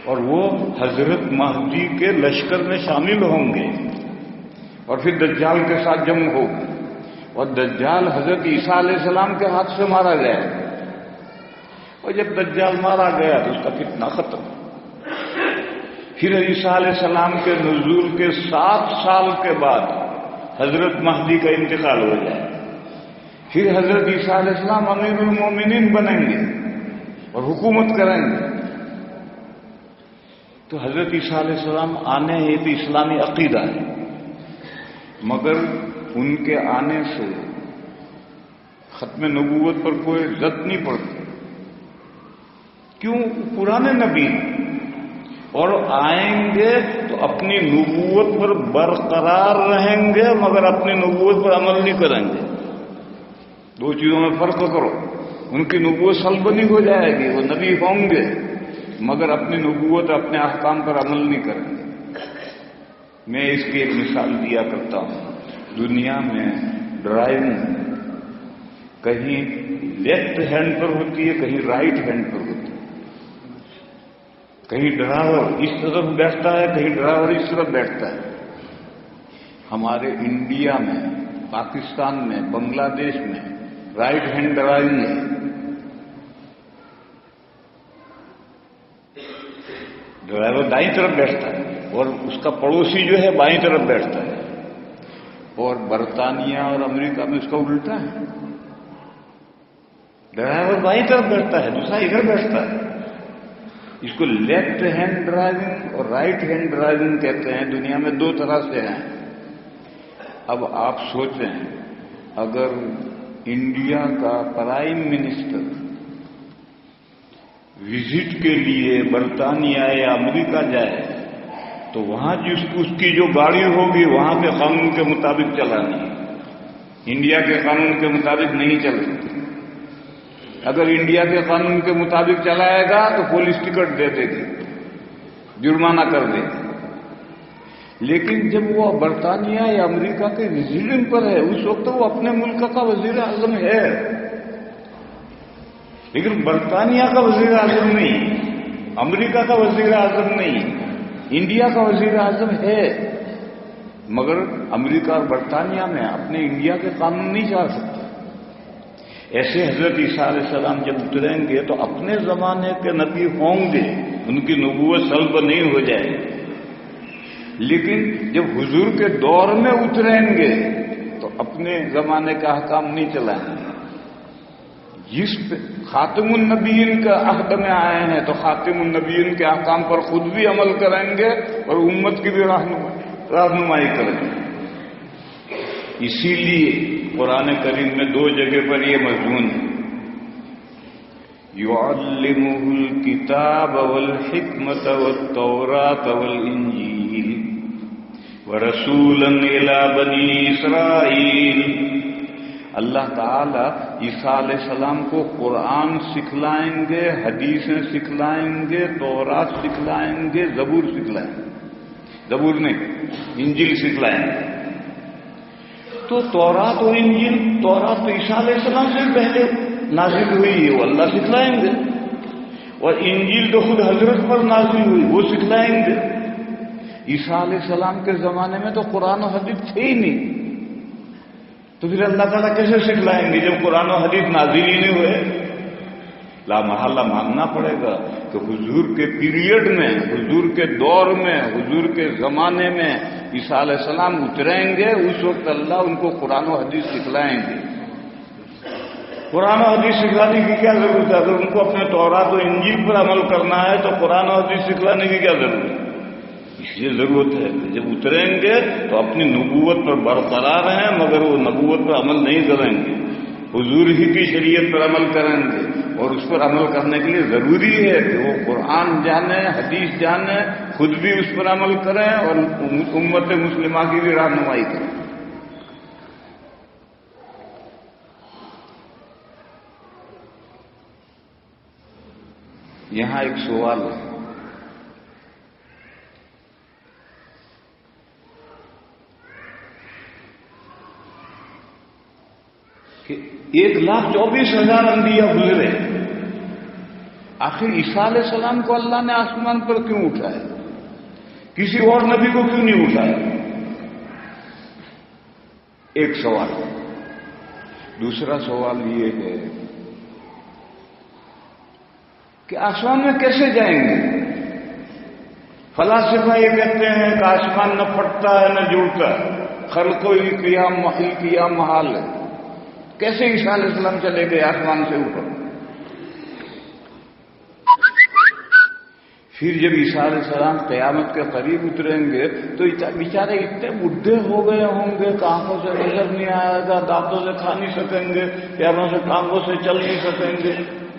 اور وہ حضرت مہدی کے لشکر میں شامل ہوں گے، اور پھر دجال کے ساتھ جنگ ہوگی، اور دجال حضرت عیسیٰ علیہ السلام کے ہاتھ سے مارا گیا، اور جب دجال مارا گیا تو اس کا فتنہ ختم۔ پھر عیسیٰ علیہ السلام کے نزول کے 7 سال کے بعد حضرت مہدی کا انتقال ہو جائے، پھر حضرت عیسیٰ علیہ السلام امیر المومنین بنیں گے اور حکومت کریں گے۔ تو حضرت عیسیٰ علیہ السلام آنے ہیں تو اسلامی عقیدہ ہے، مگر ان کے آنے سے ختم نبوت پر کوئی زد نہیں پڑتی۔ کیوں؟ پرانے نبی اور آئیں گے تو اپنی نبوت پر برقرار رہیں گے مگر اپنی نبوت پر عمل نہیں کریں گے۔ 2 چیزوں میں فرق کرو، ان کی نبوت سلبنی ہو جائے گی، وہ نبی ہوں گے مگر اپنی نبوت اپنے احکام پر عمل نہیں کریں گے۔ میں اس کی ایک مثال دیا کرتا ہوں، دنیا میں ڈرائیونگ کہیں لیفٹ ہینڈ پر ہوتی ہے، کہیں رائٹ ہینڈ پر ہوتی ہے، کہیں ڈرائیور اس طرف بیٹھتا ہے، کہیں ڈرائیور اس طرف بیٹھتا ہے۔ ہمارے انڈیا میں، پاکستان میں، بنگلہ دیش میں رائٹ ہینڈ ڈرائیونگ ہے، ڈرائیور دائیں طرف بیٹھتا ہے اور اس کا پڑوسی جو ہے بائیں طرف بیٹھتا ہے، اور برطانیہ اور امریکہ میں اس کا الٹا ہے، ڈرائیور بائیں طرف بیٹھتا ہے، دوسرا ادھر بیٹھتا ہے۔ اس کو لیفٹ ہینڈ ڈرائیونگ اور رائٹ ہینڈ ڈرائیونگ کہتے ہیں۔ دنیا میں 2 طرح سے ہیں۔ اب آپ سوچیں، اگر انڈیا کا پرائم منسٹر وزٹ کے لیے برطانیہ یا امریکہ جائے تو وہاں اس کی جو گاڑی ہوگی وہاں کے قانون کے مطابق چلانی ہے، انڈیا کے قانون کے مطابق نہیں چل سکتی۔ اگر انڈیا کے قانون کے مطابق چلائے گا تو پولیس ٹکٹ دے دے گی، جرمانہ کر دے گی۔ لیکن جب وہ برطانیہ یا امریکہ کے وزٹنگ پر ہے اس وقت وہ اپنے ملک کا وزیر اعظم ہے، لیکن برطانیہ کا وزیر اعظم نہیں، امریکہ کا وزیر اعظم نہیں، انڈیا کا وزیر اعظم ہے، مگر امریکہ اور برطانیہ میں اپنے انڈیا کے قانون نہیں چلا سکتا۔ ایسے حضرت عیسیٰ علیہ السلام جب اتریں گے تو اپنے زمانے کے نبی ہوں گے، ان کی نبوت سلب نہیں ہو جائے گی، لیکن جب حضور کے دور میں اتریں گے تو اپنے زمانے کا احکام نہیں چلائیں گے۔ جس خاتم النبیین کا عہد میں آئے ہیں تو خاتم النبیین کے احکام پر خود بھی عمل کریں گے اور امت کی بھی رہنمائی کریں گے۔ اسی لیے قرآن کریم میں 2 جگہ پر یہ مضمون ہے، يُعَلِّمُهُ الْكِتَابَ وَالْحِكْمَةَ وَالتَّوْرَاةَ وَالْإِنْجِيلَ وَرَسُولًا إِلَى بَنِي إِسْرَائِيلَ۔ اللہ تعالیٰ عیسیٰ علیہ السلام کو قرآن سکھلائیں گے، حدیثیں سکھلائیں گے، تورات سکھلائیں گے، زبور سکھلائیں گے، زبور نہیں انجیل سکھلائیں گے۔ تو تورات اور انجیل، تورات تو عیسیٰ علیہ السلام سے پہلے نازل ہوئی ہے، وہ اللہ سکھلائیں گے، اور انجیل تو خود حضرت پر نازل ہوئی، وہ سکھلائیں گے۔ عیسیٰ علیہ السلام کے زمانے میں تو قرآن و حدیث تھے ہی نہیں، تو پھر اللہ تعالیٰ کیسے سکھلائیں گے جب قرآن و حدیث نازل ہی نہیں ہوئے؟ لا محالہ ماننا پڑے گا کہ حضور کے پیریڈ میں، حضور کے دور میں، حضور کے زمانے میں عیسیٰ علیہ السلام اتریں گے، اس وقت اللہ ان کو قرآن و حدیث سکھلائیں گے۔ قرآن و حدیث سکھلانے کی کیا ضرورت ہے؟ اگر ان کو اپنے تورات و انجیل پر عمل کرنا ہے تو قرآن و حدیث سکھلانے کی کیا ضرورت ہے؟ اس لیے ضرورت ہے کہ جب اتریں گے تو اپنی نبوت پر برقرار ہیں، مگر وہ نبوت پر عمل نہیں کریں گے، حضور ہی کی شریعت پر عمل کریں گے، اور اس پر عمل کرنے کے لیے ضروری ہے کہ وہ قرآن جانیں، حدیث جانیں، خود بھی اس پر عمل کریں اور امت مسلمہ کی بھی رہنمائی کریں۔ یہاں ایک سوال ہے کہ 1,24,000 انبیاء گزرے، آخر عیسیٰ علیہ السلام کو اللہ نے آسمان پر کیوں اٹھایا؟ کسی اور نبی کو کیوں نہیں اٹھایا؟ ایک سوال۔ دوسرا سوال یہ ہے کہ آسمان میں کیسے جائیں گے؟ فلاسفہ یہ کہتے ہیں کہ آسمان نہ پھٹتا ہے نہ جڑتا ہے، خلق و قیام محال ہے، کیسے عیسیٰ علیہ السلام چلے گئے آسمان سے اوپر؟ پھر جب عیسیٰ علیہ السلام قیامت کے قریب اتریں گے تو بیچارے اتنے بڈھے ہو گئے ہوں گے کہ آنکھوں سے نظر نہیں آئے گا، دانتوں سے کھا نہیں سکیں گے، پیروں سے ٹانگوں سے چل نہیں سکیں گے،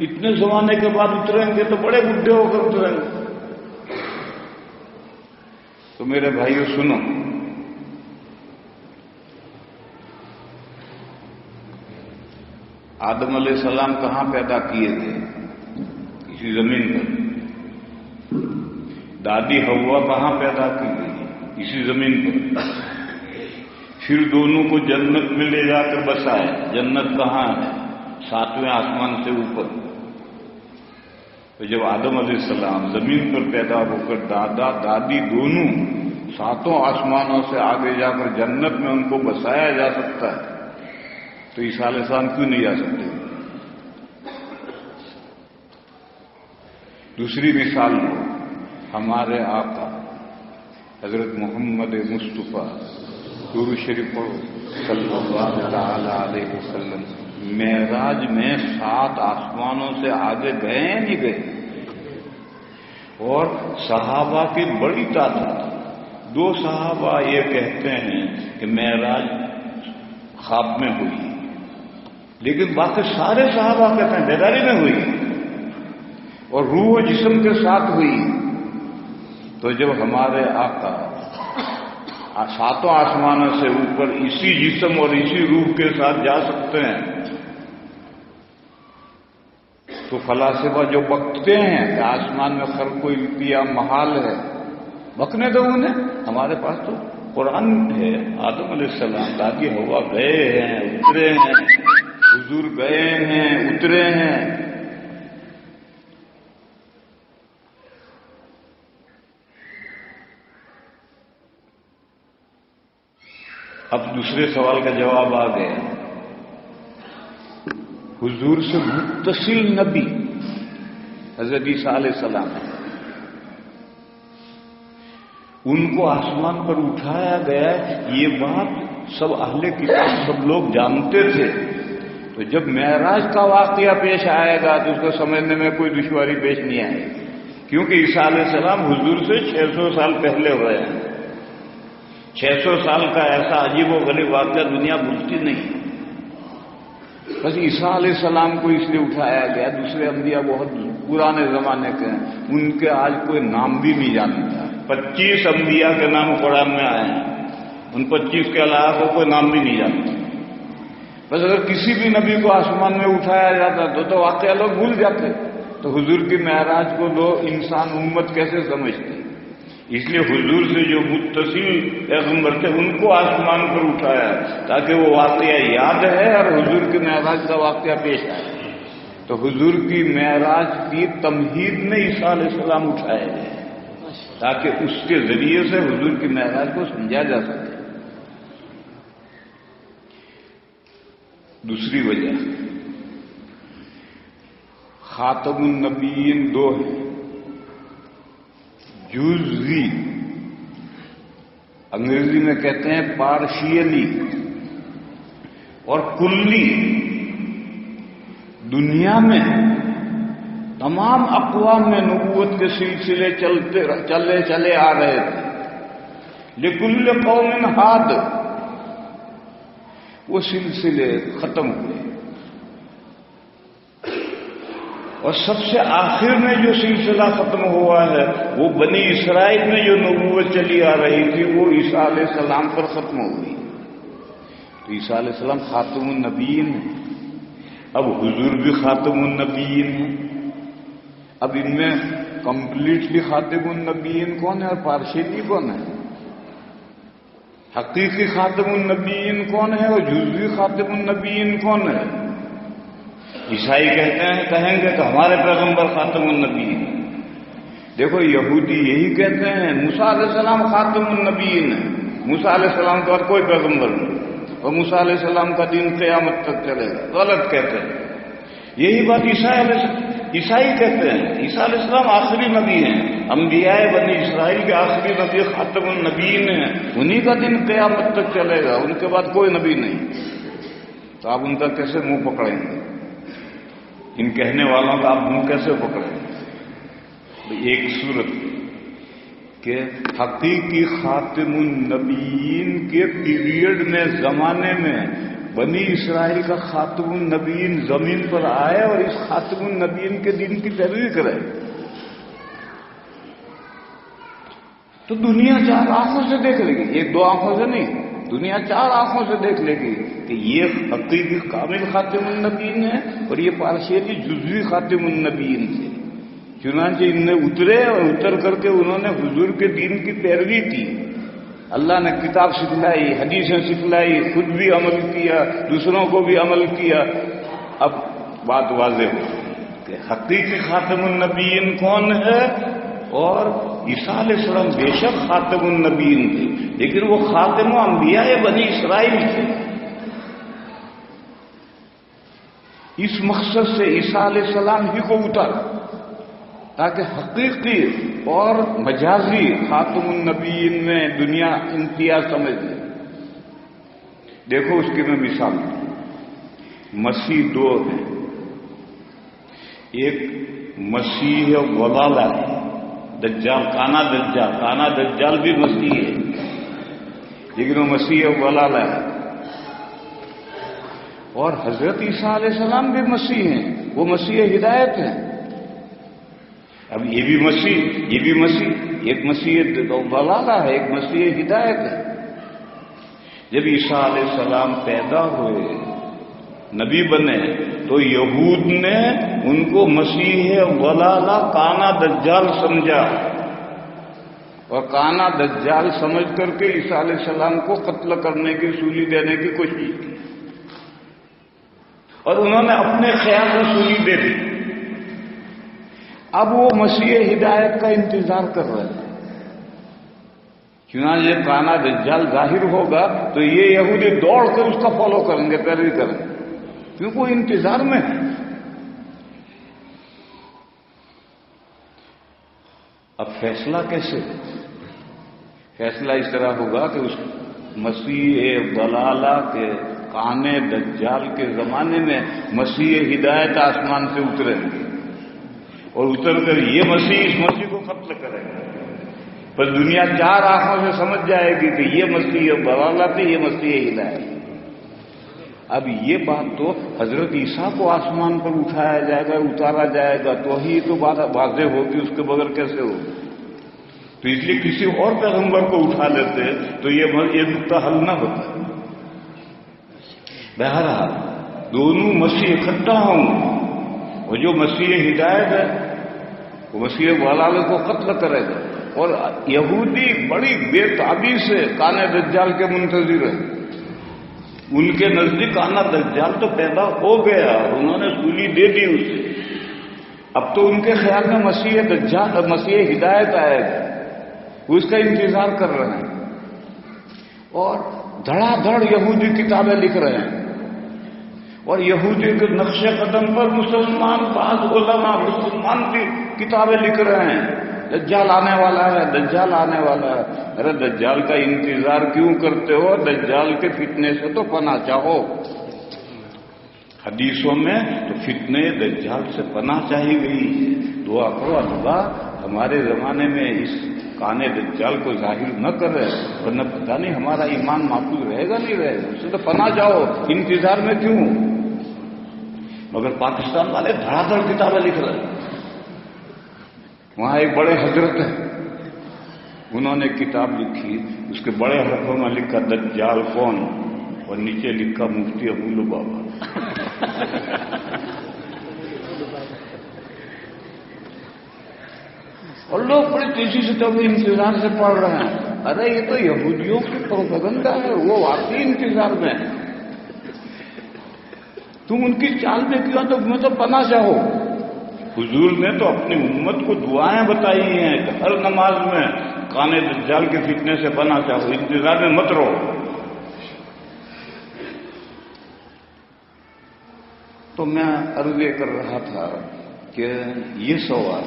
اتنے زمانے کے بعد اتریں گے تو بڑے بڈھے ہو کر اتریں گے۔ تو میرے بھائیو سنو، آدم علیہ السلام کہاں پیدا کیے تھے؟ کسی زمین پر۔ دادی حوا کہاں پیدا کی گئی؟ اسی زمین پر۔ پھر دونوں کو جنت میں لے جا کر بسائے۔ جنت کہاں ہے؟ 7ویں آسمان سے اوپر۔ تو جب آدم علیہ السلام زمین پر پیدا ہو کر دادا دادی دونوں 7 آسمانوں سے آگے جا کر جنت میں ان کو بسایا جا سکتا ہے تو عیسیٰ علیہ السلام کیوں نہیں جا سکتے؟ دوسری مثال ہمارے آقا حضرت محمد مصطفیٰ درود شریف پڑھو صلی اللہ تعالی علیہ وسلم، معراج میں 7 آسمانوں سے آگے گئے نہیں گئے، اور صحابہ کی بڑی تعداد، 2 صحابہ یہ کہتے ہیں کہ معراج خواب میں ہوئی، لیکن باقی سارے صحابہ کہتے ہیں بیداری میں ہوئی اور روح و جسم کے ساتھ ہوئی۔ تو جب ہمارے آقا 7 آسمانوں سے اوپر اسی جسم اور اسی روح کے ساتھ جا سکتے ہیں تو فلاسفہ جو بکتے ہیں کہ آسمان میں خلق و قیام محال ہے، بکنے دو انہیں، ہمارے پاس تو قرآن ہے۔ آدم علیہ السلام دادی حوا گئے ہیں، اترے ہیں، حضور گئے ہیں، اترے ہیں۔ اب دوسرے سوال کا جواب آ گیا۔ حضور سے متصل نبی حضرت عیسیٰ علیہ السلام، ان کو آسمان پر اٹھایا گیا، یہ بات سب اہل کتاب سب لوگ جانتے تھے۔ تو جب معراج کا واقعہ پیش آئے گا تو اس کو سمجھنے میں کوئی دشواری پیش نہیں آئے گی، کیونکہ عیسیٰ علیہ السلام حضور سے 600 سال پہلے ہوئے ہیں۔ 600 سال کا ایسا عجیب و غریب واقعہ دنیا بھولتی نہیں۔ بس عیسیٰ علیہ السلام کو اس لیے اٹھایا گیا، دوسرے انبیاء بہت پرانے زمانے کے ہیں، ان کے آج کوئی نام بھی نہیں جانتا۔ 25 انبیاء کے نام قرآن میں آئے ہیں، ان 25 کے علاوہ کوئی نام بھی نہیں جانتا۔ بس اگر کسی بھی نبی کو آسمان میں اٹھایا جاتا تو واقعہ لوگ بھول جاتے، تو حضور کی معراج کو انسان امت کیسے سمجھتے؟ اس لیے حضور سے جو متصل پیغمبر تھے ان کو آسمان پر اٹھایا تاکہ وہ واقعہ یاد ہے اور حضور کی معراج کا واقعہ پیش آئے۔ تو حضور کی معراج کی تمہید میں عیسیٰ علیہ السلام اٹھائے گئے تاکہ اس کے ذریعے سے حضور کی معراج کو سمجھا جا سکے۔ دوسری وجہ خاتم النبیین دو ہیں، جزوی انگریزی میں کہتے ہیں پارشیلی، اور کلی۔ دنیا میں تمام اقوام میں نبوت کے سلسلے چلے آ رہے تھے، لکل قوم ہاد، وہ سلسلے ختم ہوئے، اور سب سے آخر میں جو سلسلہ ختم ہوا ہے وہ بنی اسرائیل میں جو نبوت چلی آ رہی تھی وہ عیسیٰ علیہ السلام پر ختم ہوئی۔ تو عیسیٰ علیہ السلام خاتم النبیین ہیں، اب حضور بھی خاتم النبیین ہیں۔ اب ان میں کمپلیٹلی خاتم النبیین کون ہے اور پارشلی کون ہے؟ حقیقی خاتم النبیین کون ہے اور جزوی خاتم النبیین کون ہے؟ عیسائی کہیں گے کہ ہمارے پیغمبر خاتم النبیین۔ دیکھو یہودی یہی کہتے ہیں موسیٰ علیہ السلام خاتم النبیین ہے، موسیٰ علیہ السلام کے بعد کوئی پیغمبر نہیں، اور موسیٰ علیہ السلام کا دین قیامت تک چلے گا۔ غلط کہتے ہیں۔ یہی بات عیسائی کہتے ہیں، عیسیٰ علیہ السلام آخری نبی ہیں، انبیاء بنی اسرائیل کے آخری نبی خاتم النبیین ہیں، انہی کا دن قیامت تک چلے گا، ان کے بعد کوئی نبی نہیں۔ تو آپ ان کا کیسے منہ پکڑیں گے؟ ان کہنے والوں کا آپ منہ کیسے پکڑیں گے؟ ایک صورت کہ حقیقی خاتم النبیین کے پیریڈ میں، زمانے میں بنی اسرائیل کا خاتم النبیین زمین پر آئے اور اس خاتم النبیین کے دین کی پیروی کرے، تو دنیا چار آنکھوں سے دیکھ لے گی، ایک دو آنکھوں سے نہیں، دنیا چار آنکھوں سے دیکھ لے گی کہ یہ حقیقی کامل خاتم النبیین ہے اور یہ پارشیلی جزوی خاتم النبیین تھے۔ چنانچہ ان نے اترے اور اتر کر کے انہوں نے حضور کے دین کی پیروی کی، اللہ نے کتاب سکھلائی، حدیثیں سکھلائی، خود بھی عمل کیا، دوسروں کو بھی عمل کیا۔ اب بات واضح ہو کہ حقیقی خاتم النبیین کون ہے، اور عیسیٰ علیہ السلام بے شک خاتم النبیین تھے، لیکن وہ خاتم انبیاء بنی اسرائیل تھے۔ اس مقصد سے عیسیٰ علیہ السلام ہی کو اتارا تاکہ حقیقی اور مجازی خاتم النبیین میں دنیا امتیاز سمجھ لے۔ دیکھو اس کی میں مثال دوں، مسیح دو ہیں، ایک مسیح ضلالہ ہے، دجال، کانا دجال بھی مسیح ہے، لیکن وہ مسیح ضلالہ ہے، اور حضرت عیسیٰ علیہ السلام بھی مسیح ہیں، وہ مسیح ہدایت ہیں۔ اب یہ بھی مسیح، ایک مسیح ضلالہ ہے، ایک مسیح ہدایت ہے۔ جب عیسیٰ علیہ السلام پیدا ہوئے، نبی بنے، تو یہود نے ان کو مسیح ضلالہ کانا دجال سمجھا، اور کانا دجال سمجھ کر کے عیسیٰ علیہ السلام کو قتل کرنے کی، سولی دینے کی کوشش کی، اور انہوں نے اپنے خیال میں سولی دے دی۔ اب وہ مسیح ہدایت کا انتظار کر رہے ہیں، چنانچہ جب کانا دجال ظاہر ہوگا تو یہ یہودی دوڑ کر اس کا فالو کریں گے، پیروی کریں گے، کیونکہ وہ انتظار میں ہے۔ اب فیصلہ کیسے؟ فیصلہ اس طرح ہوگا کہ اس مسیح ضلالہ کے کانے دجال کے زمانے میں مسیح ہدایت آسمان سے اتریں گے، اور اتر کر یہ مسیح اس مسیح کو قتل کرے گا، پر دنیا چار آنکھوں سے سمجھ جائے گی کہ یہ مسیح ضلالہ تھی، یہ مسیح ہدایت۔ اب یہ بات تو حضرت عیسیٰ کو آسمان پر اٹھایا جائے گا، اتارا جائے گا، تو ہی تو بات واضح ہوگی، اس کے بغیر کیسے ہوگی؟ تو اس لیے کسی اور پیغمبر کو اٹھا لیتے تو یہ نقطہ حل نہ ہوتا۔ بہرحال دونوں مسیح اکٹھا ہوں، اور جو مسیح ہدایت ہے وہ مسیح ضلالہ کو قتل کرے گا، اور یہودی بڑی بے تابی سے کانے دجال کے منتظر ہیں۔ ان کے نزدیک کانا دجال تو پیدا ہو گیا، انہوں نے سولی دے دی اسے، اب تو ان کے خیال میں مسیح ہدایت آئے گا، وہ اس کا انتظار کر رہے ہیں، اور دھڑا دھڑ یہودی کتابیں لکھ رہے ہیں، اور یہودی کے نقش قدم پر مسلمان بعض علماء مسلمان کی کتابیں لکھ رہے ہیں، دجال آنے والا ہے، دجال آنے والا ہے۔ ارے دجال کا انتظار کیوں کرتے ہو؟ دجال کے فتنے سے تو پناہ چاہو۔ حدیثوں میں تو فتنے دجال سے پناہ چاہی گئی ہے۔ دعا کرو اللہ ہمارے زمانے میں اس کانے دجال کو ظاہر نہ کرے، ورنہ پتہ نہیں ہمارا ایمان محفوظ رہے گا نہیں رہے گا۔ اس سے تو پناہ جاؤ، انتظار میں کیوں؟ مگر پاکستان والے دھڑا دھڑ کتابیں لکھ رہے ہیں۔ وہاں ایک بڑے حضرت ہیں، انہوں نے کتاب لکھی، اس کے بڑے حرفوں میں لکھا دجال کون، اور نیچے لکھا مفتی ابو لبابہ۔ اور لوگ بڑی تیزی سے تو انتظار سے پڑھ رہے ہیں۔ ارے یہ تو یہودیوں کی پروپیگنڈا ہے، وہ واقعی انتظار میں۔ تم ان کی چال میں کیوں؟ تو میں تو پناہ چاہو۔ حضور نے تو اپنی امت کو دعائیں بتائی ہیں کہ ہر نماز میں کانے دجال کے فتنے سے پناہ چاہو، انتظار میں مت رہو۔ تو میں عرض یہ کر رہا تھا کہ یہ سوال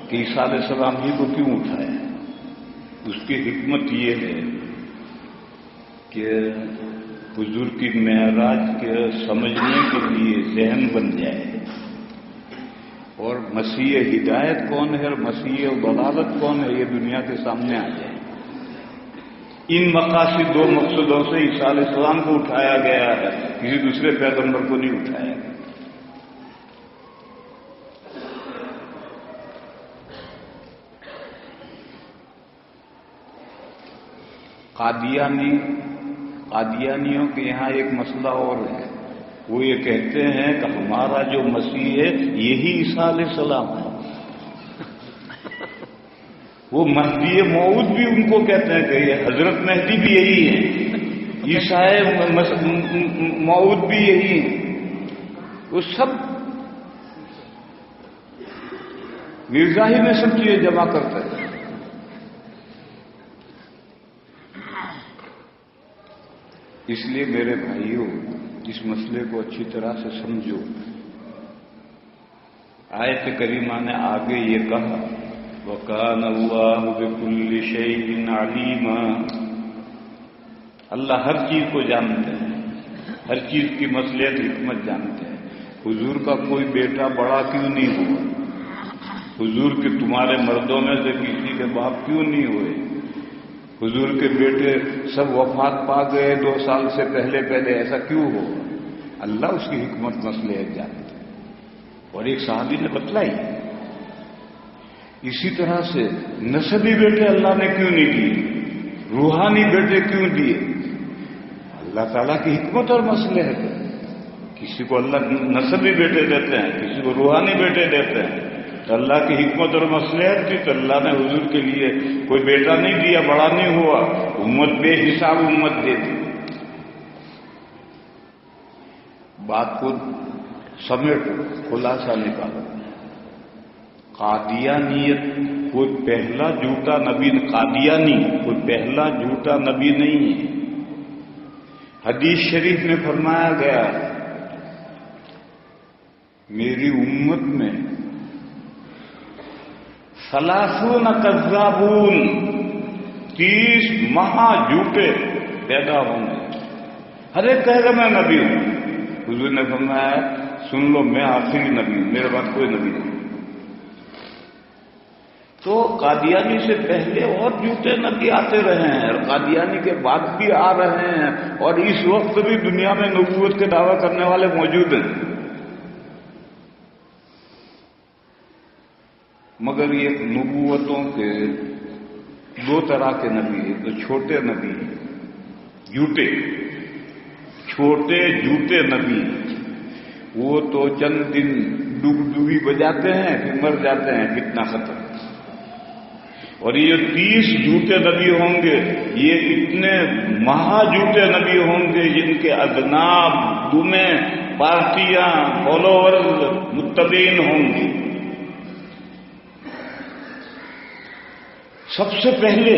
کہ عیسیٰ علیہ السلام ہی کو کیوں اٹھایا، اس کی حکمت یہ ہے کہ حضور کی معراج کے سمجھنے کے لیے ذہن بن جائے، اور مسیح ہدایت کون ہے اور مسیح ضلالت کون ہے یہ دنیا کے سامنے آ جائے۔ ان مقاصد، دو مقصدوں سے عیسیٰ علیہ السلام کو اٹھایا گیا ہے، کسی دوسرے پیغمبر کو نہیں اٹھایا گیا۔ قادیانیوں کے یہاں ایک مسئلہ اور ہے، وہ یہ کہتے ہیں کہ ہمارا جو مسیح ہے یہی عیسیٰ علیہ السلام ہے۔ وہ مہدی موعود بھی ان کو کہتے ہیں کہ یہ حضرت مہدی بھی یہی ہے، عیسیٰ موعود بھی یہی ہے۔ وہ سب مرزا ہی میں سب چیزیں جمع کرتے ہیں۔ اس لیے میرے بھائیوں اس مسئلے کو اچھی طرح سے سمجھو۔ آیت کریمہ نے آگے یہ کہا وَكَانَ اللَّهُ بِكُلِّ شَيْءٍ عَلِيمًا، اللہ ہر چیز کو جانتے ہیں، ہر چیز کی مصلحت حکمت جانتے ہیں۔ حضور کا کوئی بیٹا بڑا کیوں نہیں ہوا؟ حضور کے تمہارے مردوں میں سے کسی کے باپ کیوں نہیں ہوئے؟ حضور کے بیٹے سب وفات پا گئے 2 سال سے پہلے، ایسا کیوں ہو؟ اللہ اس کی حکمت مصلحت جانتے ہیں۔ اور ایک صحابی نے بتلائی، اسی طرح سے نسبی بیٹے اللہ نے کیوں نہیں دیے، روحانی بیٹے کیوں دیے؟ اللہ تعالیٰ کی حکمت اور مصلحت ہے۔ کسی کو اللہ نسبی بیٹے دیتے ہیں، کسی کو روحانی بیٹے دیتے ہیں، تو اللہ کی حکمت اور مصلحت تھی تو اللہ نے حضور کے لیے کوئی بیٹا نہیں دیا، بڑا نہیں ہوا، امت بے حساب امت دے دی۔ بات کو سمیٹ خلاصہ نکالو۔ قادیانیت کوئی پہلا جھوٹا نبی، قادیانی کوئی پہلا جھوٹا نبی نہیں ہے۔ حدیث شریف میں فرمایا گیا میری امت میں 30 کذابون، 30 مہا جھوٹے پیدا ہوں گے۔ ہر ایک کہے گا میں نبی ہوں۔ حضور نے فرمایا سن لو میں آخری نبی ہوں، میرے بعد کوئی نبی نہیں۔ تو قادیانی سے پہلے اور جھوٹے نبی آتے رہے ہیں، اور قادیانی کے بعد بھی آ رہے ہیں، اور اس وقت بھی دنیا میں نبوت کے دعویٰ کرنے والے موجود ہیں۔ مگر یہ نبوتوں کے 2 طرح کے نبی ہیں، تو چھوٹے نبی ہیں، جھوٹے، چھوٹے جھوٹے نبی، وہ تو چند دن ڈگڈگی بجاتے ہیں پھر مر جاتے ہیں، کتنا خطر۔ اور یہ 30 جھوٹے نبی ہوں گے، یہ اتنے مہا جھوٹے نبی ہوں گے جن کے اذناب، دمیں، پارٹیاں، فالوورز، متبعین ہوں گے۔ سب سے پہلے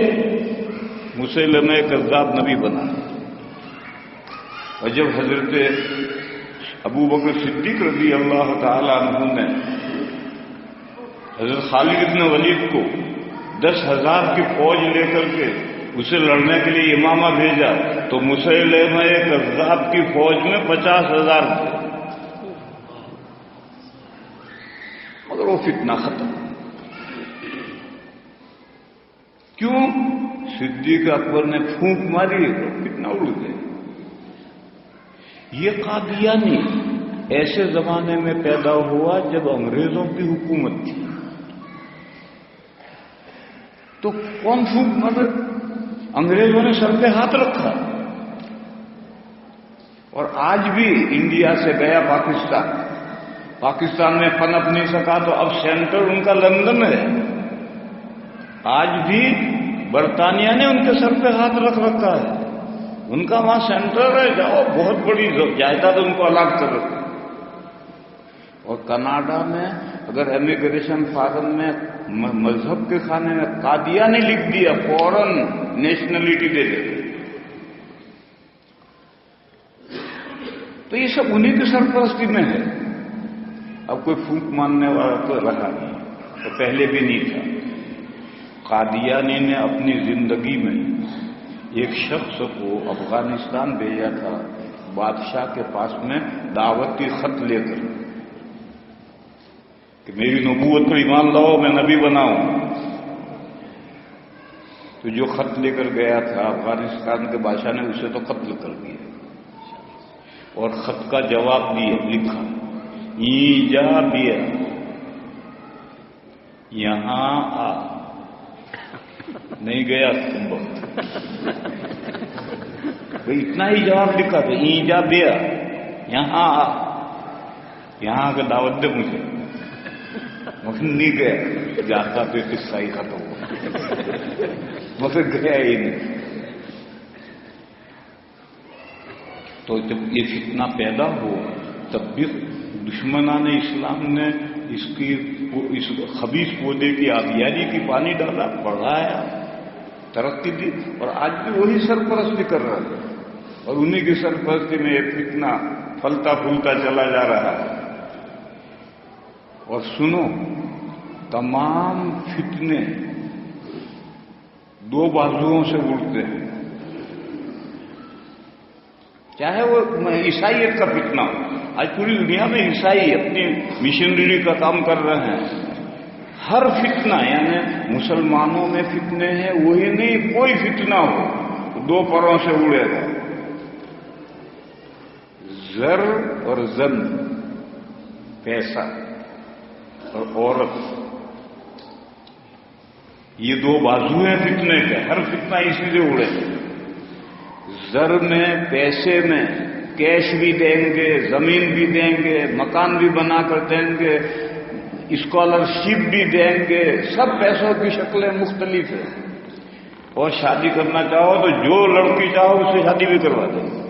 مسیلمہ کذاب نبی بنا، اور جب حضرت ابو بکر صدیق رضی اللہ تعالی عنہ نے حضرت خالد بن ولید کو 10,000 کی فوج لے کر کے اسے لڑنے کے لیے امامہ بھیجا تو مسیلمہ کذاب کی فوج میں 50,000 تھے، مگر وہ فتنہ ختم۔ کیوں؟ صدیق اکبر نے پھونک ماری تو فتنہ اڑ گئے۔ یہ قادیانی ایسے زمانے میں پیدا ہوا جب انگریزوں کی حکومت تھی، تو کون پھونک مارے؟ انگریزوں نے سر پہ ہاتھ رکھا۔ اور آج بھی انڈیا سے گیا پاکستان میں پنپ نہیں سکا تو اب سینٹر ان کا لندن ہے۔ آج بھی برطانیہ نے ان کے سر پہ ہاتھ رکھ رکھا ہے، ان کا وہاں سینٹر ہے، جاؤ بہت بڑی جائیداد ان کو الگ کر رکھا۔ اور کینیڈا میں اگر امیگریشن فارم میں مذہب کے کھانے میں قادیانی لکھ دیا فوراً نیشنلٹی دے دے۔ تو یہ سب انہی کی سرپرستی میں ہے۔ اب کوئی پھونک ماننے والا تو رہا نہیں، تو پہلے بھی نہیں تھا۔ قادیانی نے اپنی زندگی میں ایک شخص کو افغانستان بھیجا تھا بادشاہ کے پاس میں دعوتی خط لے کر کہ میری نبوت پر ایمان لاؤ، میں نبی بناؤں۔ تو جو خط لے کر گیا تھا افغانستان کے بادشاہ نے اسے تو قتل کر دیا، اور خط کا جواب دیا، لکھا ایجا بیا، یہاں آ، نہیں گیا تم وقت، اتنا ہی جواب لکھا تھا، ایجا بیا، یہاں آ، یہاں کا دعوت دے مجھے، مگر نہیں گیا، جاتا تو قصہ ہی ختم ہوا، مگر گیا ہی نہیں۔ تو جب یہ فتنہ پیدا ہو تب بھی دشمنان اسلام نے اس خبیث پودے کی آبیاری کی پانی ڈالا، بڑھایا، ترقی دی، اور آج بھی وہی سرپرستی کر رہا ہے، اور انہی کی سرپرستی میں یہ فتنہ پھلتا پھولتا چلا جا رہا ہے۔ اور سنو، تمام فتنے دو بازوؤں سے اڑتے ہیں، چاہے وہ عیسائیت کا فتنہ ہو۔ آج پوری دنیا میں عیسائی اپنی مشنری کا کام کر رہے ہیں۔ ہر فتنہ یعنی مسلمانوں میں فتنے ہیں وہی نہیں، کوئی فتنہ ہو دو پروں سے اڑے گا، زر اور زن، پیسہ اور عورت، یہ دو بازو ہیں فتنے کے، ہر فتنہ اسی سے اڑے۔ زر میں، پیسے میں، کیش بھی دیں گے، زمین بھی دیں گے، مکان بھی بنا کر دیں گے، اسکالرشپ بھی دیں گے، سب پیسوں کی شکلیں مختلف ہیں۔ اور شادی کرنا چاہو تو جو لڑکی چاہو اس سے شادی بھی کروا دیں گے۔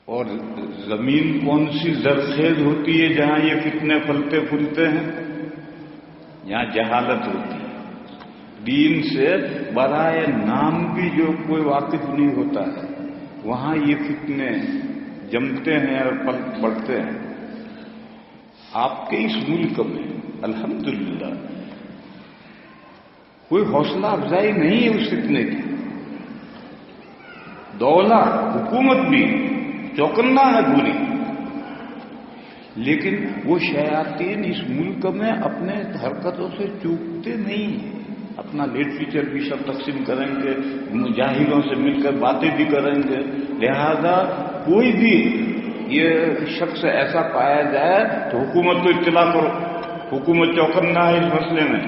اور زمین کون سی زرخیز ہوتی ہے جہاں یہ فتنے پھلتے پھولتے ہیں؟ یہاں جہالت ہوتی ہے، دین سے برائے نام بھی جو کوئی واقف نہیں ہوتا ہے، وہاں یہ فتنے جمتے ہیں اور پل بڑھتے ہیں۔ آپ کے اس ملک میں الحمدللہ کوئی حوصلہ افزائی نہیں ہے اس فتنے کی، دولت حکومت بھی چوکنا ہے پوری، لیکن وہ شیاطین اس ملک میں اپنے حرکتوں سے چوکتے نہیں ہیں۔ اپنا لٹریچر بھی سب تقسیم کریں گے، مجاہدوں سے مل کر باتیں بھی کریں گے، لہذا کوئی بھی یہ شخص ایسا پایا جائے تو حکومت کو اطلاع کرو، حکومت چوکنا ہے اس مسئلے میں۔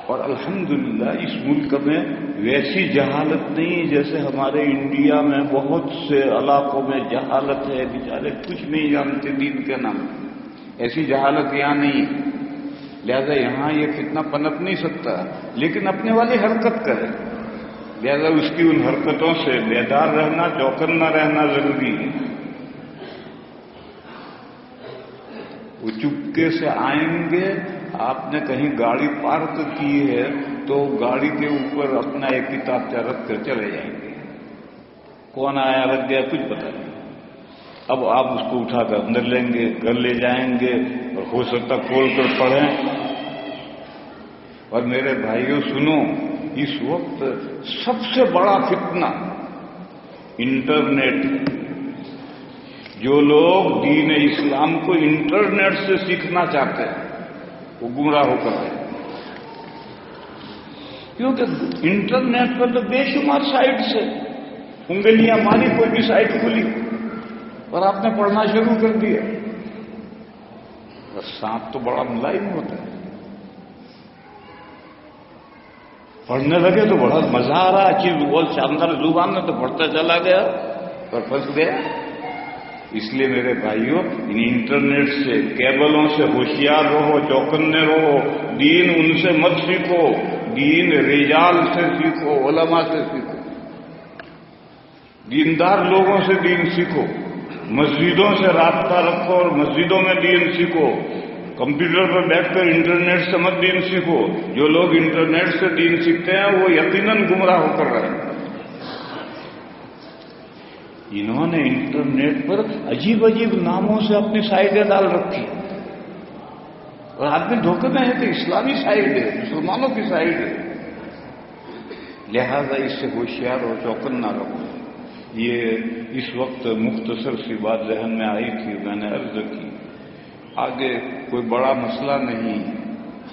اور الحمدللہ اس ملک میں ویسی جہالت نہیں جیسے ہمارے انڈیا میں بہت سے علاقوں میں جہالت ہے، بیچارے کچھ نہیں جانتے دین کے نام، ایسی جہالت یہاں نہیں، لہذا یہاں یہ فتنہ پنپ نہیں سکتا، لیکن اپنے والی حرکت کرے، لہذا اس کی ان حرکتوں سے بیدار رہنا، چوکنا رہنا ضروری ہے۔ وہ چپکے سے آئیں گے، آپ نے کہیں گاڑی پارک کی ہے تو گاڑی کے اوپر اپنا ایک کتابچہ رکھ کر چلے جائیں گے. کون آیا رکھ گیا کچھ پتہ نہیں. اب آپ اس کو اٹھا کر اندر لیں گے, گھر لے جائیں گے اور ہو سکتا کھول کر پڑھیں. اور میرے بھائیوں سنو, اس وقت سب سے بڑا فتنہ انٹرنیٹ. جو لوگ دین اسلام کو انٹرنیٹ سے سیکھنا چاہتے ہیں وہ گمراہ ہو کر رہے ہیں. کیونکہ انٹرنیٹ پر تو بے شمار سائٹس ہیں. انگلیاں ماری کوئی بھی سائٹ کھلی اور آپ نے پڑھنا شروع کر دیا. اور سانپ تو بڑا ملائم ہوتا ہے. پڑھنے لگے تو بڑا مزہ آ رہا, اچھی بول شاندار زبان میں تو پڑھتا چلا گیا اور پھنس گیا. اس لیے میرے بھائیوں ان انٹرنیٹ سے, کیبلوں سے ہوشیار رہو, چوکنے رہو. دین ان سے مت سیکھو, دین رجال سے سیکھو, علماء سے سیکھو, دیندار لوگوں سے دین سیکھو. مسجدوں سے رابطہ رکھو اور مسجدوں میں دین سیکھو. کمپیوٹر پر بیٹھ کر انٹرنیٹ سے مت دین سیکھو. جو لوگ انٹرنیٹ سے دین سیکھتے ہیں وہ یقیناً گمراہ ہو کر رہے ہیں. انہوں نے انٹرنیٹ پر عجیب عجیب ناموں سے اپنی سائٹیں ڈال رکھی اور آدمی دھوکے میں ہے کہ اسلامی سائٹ ہے, مسلمانوں کی سائٹ ہے. لہذا اس سے ہوشیار اور چوکنا رہو. یہ اس وقت مختصر سی بات ذہن میں آئی تھی, میں نے عرض کی. آگے کوئی بڑا مسئلہ نہیں.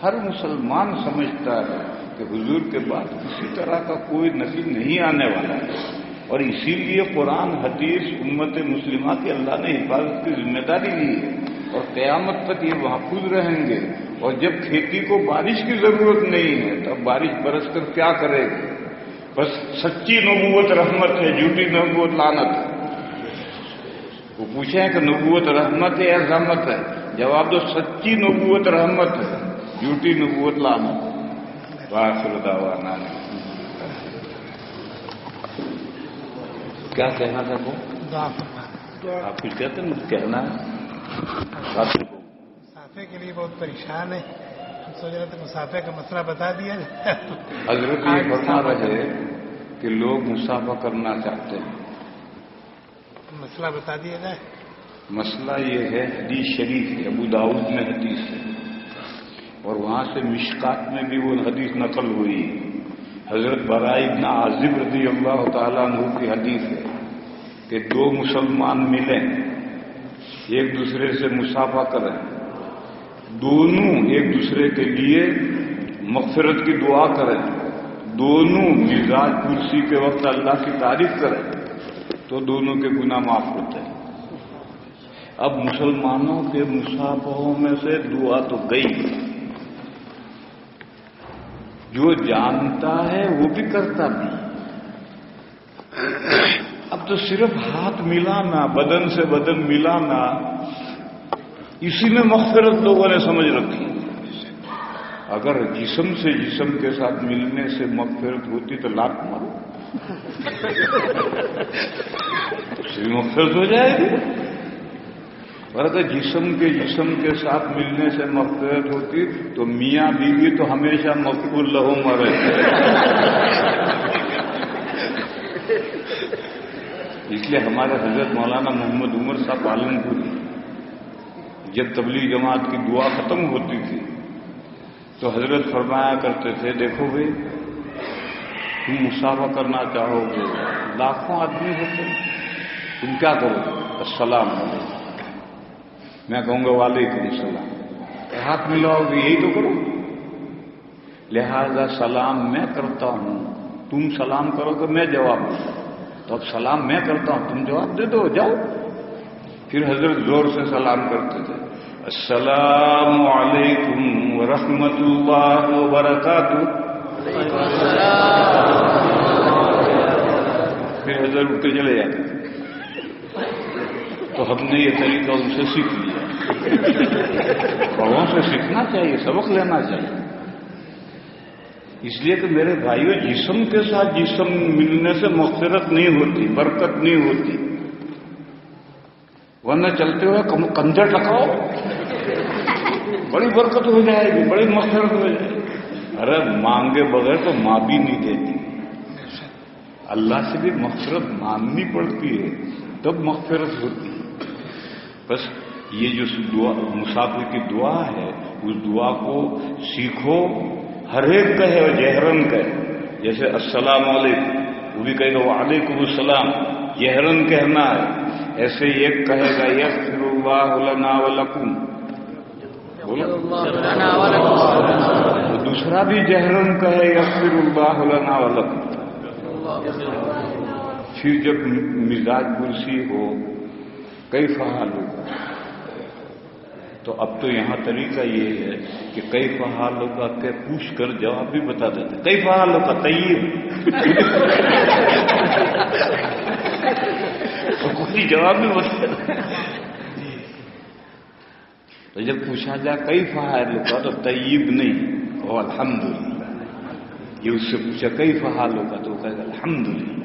ہر مسلمان سمجھتا ہے کہ حضور کے بعد کسی طرح کا کوئی نبی نہیں آنے والا ہے, اور اسی لیے قرآن حدیث امت مسلمہ کی اللہ نے حفاظت کی ذمہ داری لی ہے, اور قیامت تک یہ محفوظ رہیں گے. اور جب کھیتی کو بارش کی ضرورت نہیں ہے تب بارش برس کر کیا کرے گی؟ بس سچی نبوت رحمت ہے, جھوٹی نبوت لعنت ہے. وہ پوچھیں کہ نبوت رحمت ہے یا رحمت ہے, جواب دو سچی نبوت رحمت ہے, جھوٹی نبوت لعنت ہے. وآخر دعوانا. کیا کہنا تھا وہ؟ آپ کچھ کہتے ہیں, مجھے کہنا ہے. مسافے کے لیے بہت پریشان ہے, ہم سوچ رہے تھے مسافے کا مسئلہ بتا دیا جائے. حضرت یہ فرما رہے کہ لوگ مسافہ کرنا چاہتے ہیں. مسئلہ بتا دیا جائے. مسئلہ یہ ہے, حدیث شریف ہے, ابو داؤد میں حدیث ہے, اور وہاں سے مشکات میں بھی وہ حدیث نقل ہوئی. حضرت براء ابن عازب رضی اللہ تعالیٰ عنہ کی حدیث ہے کہ دو مسلمان ملیں, ایک دوسرے سے مصافحہ کریں, دونوں ایک دوسرے کے لیے مغفرت کی دعا کریں, دونوں مزاج کرسی کے وقت اللہ کی تعریف کریں تو دونوں کے گناہ معاف ہوتے ہیں. اب مسلمانوں کے مصافحوں میں سے دعا تو گئی, جو جانتا ہے وہ بھی کرتا بھی. اب تو صرف ہاتھ ملانا, بدن سے بدن ملانا, اسی میں مغفرت لوگوں نے سمجھ رکھی. اگر جسم سے جسم کے ساتھ ملنے سے مغفرت ہوتی تو لاکھ مارو, اس سے مغفرت ہو جائے گی. اور اگر جسم کے ساتھ ملنے سے مغفرت ہوتی تو میاں بیوی تو ہمیشہ مغفور لہم رہے. اس لیے ہمارے حضرت مولانا محمد عمر صاحب پالن پوری جب تبلیغ جماعت کی دعا ختم ہوتی تھی تو حضرت فرمایا کرتے تھے, دیکھو بھائی تم مصافحہ کرنا چاہو گے, لاکھوں آدمی ہوتے ہیں, تم کیا کرو؟ السلام علیکم. میں کہوں گا وعلیکم السلام. ہاتھ ملاؤ گے, یہی تو کرو. لہذا سلام میں کرتا ہوں, تم سلام کرو گے میں جواب دوں. تو اب سلام میں کرتا ہوں, تم جواب دے دو, جاؤ. پھر حضرت زور سے سلام کرتے تھے, السلام علیکم ورحمۃ اللہ وبرکاتہ. پھر حضرت اٹھ کے چلے جاتے تھے. تو ہم نے یہ طریقہ ان سے سیکھ لیا. بڑوں سے سیکھنا چاہیے, سبق لینا چاہیے. اس لیے کہ میرے بھائیوں, جسم کے ساتھ جسم ملنے سے مغفرت نہیں ہوتی, برکت نہیں ہوتی. ورنہ چلتے ہوئے کنجر ٹکاؤ, بڑی برکت ہو جائے گی، بڑی مغفرت ہو جائے گی۔ ارے مانگے بغیر تو ماں بھی نہیں دیتی، اللہ سے بھی مغفرت مانگنی پڑتی ہے تب مغفرت ہوتی ہے۔ بس یہ جو دعا مسافر کی دعا ہے، اس دعا کو سیکھو، ہر ایک کہے اور جہرن کہے، جیسے السلام علیکم وہ بھی کہے گا وعلیکم السلام، جہرن کہنا ہے۔ ایسے ایک کہے گا یغفر اللہ لنا ولکم، دوسرا بھی جہرن کہے یغفر اللہ لنا ولکم۔ پھر جب مزاج پرسی ہو کیف حالک، تو اب تو یہاں طریقہ یہ ہے کہ کیف حالک کے پوچھ کر جواب بھی بتا دیتے، کیف حالک طیب، کوئی جواب بھی بتا دیتے۔ تو جب پوچھا جائے کیف حالک تو طیب نہیں، وہ الحمدللہ۔ یہ اس سے پوچھا کیف حالک تو وہ کہے گا الحمدللہ۔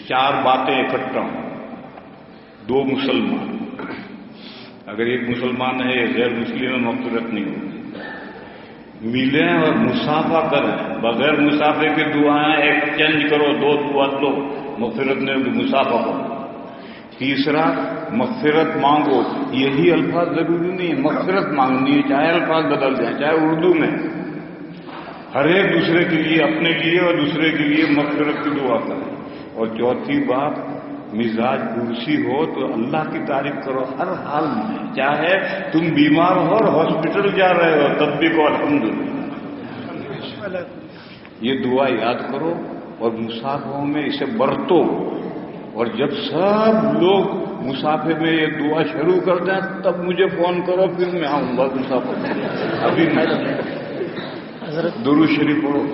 چار باتیں اکٹھا ہوں، دو مسلمان، اگر ایک مسلمان ہے ایک غیر مسلم ہے مغفرت نہیں ہوگی۔ ملیں اور مسافہ کریں، بغیر مسافے کی دعائیں ایکسچینج کرو، دو دعا لو، مغفرت نہیں ہوگی، مسافہ کرو۔ تیسرا مغفرت مانگو، یہی الفاظ ضروری نہیں ہے، مغفرت مانگنی ہے، چاہے الفاظ بدل جائیں، چاہے اردو میں، ہر ایک دوسرے کے لیے، اپنے لیے اور دوسرے کے لیے مغفرت کی دعا کریں۔ اور چوتھی بات، مزاج پرسی ہو تو اللہ کی تعریف کرو ہر حال میں، چاہے تم بیمار ہو اور ہاسپٹل جا رہے ہو تب بھی کو الحمدللہ۔ یہ دعا یاد کرو اور مسافروں میں اسے برتو، اور جب سب لوگ مسافر میں یہ دعا شروع کر دیں تب مجھے فون کرو، پھر میں آؤں گا مسافر میں۔ ابھی میں درود شریف پڑھو۔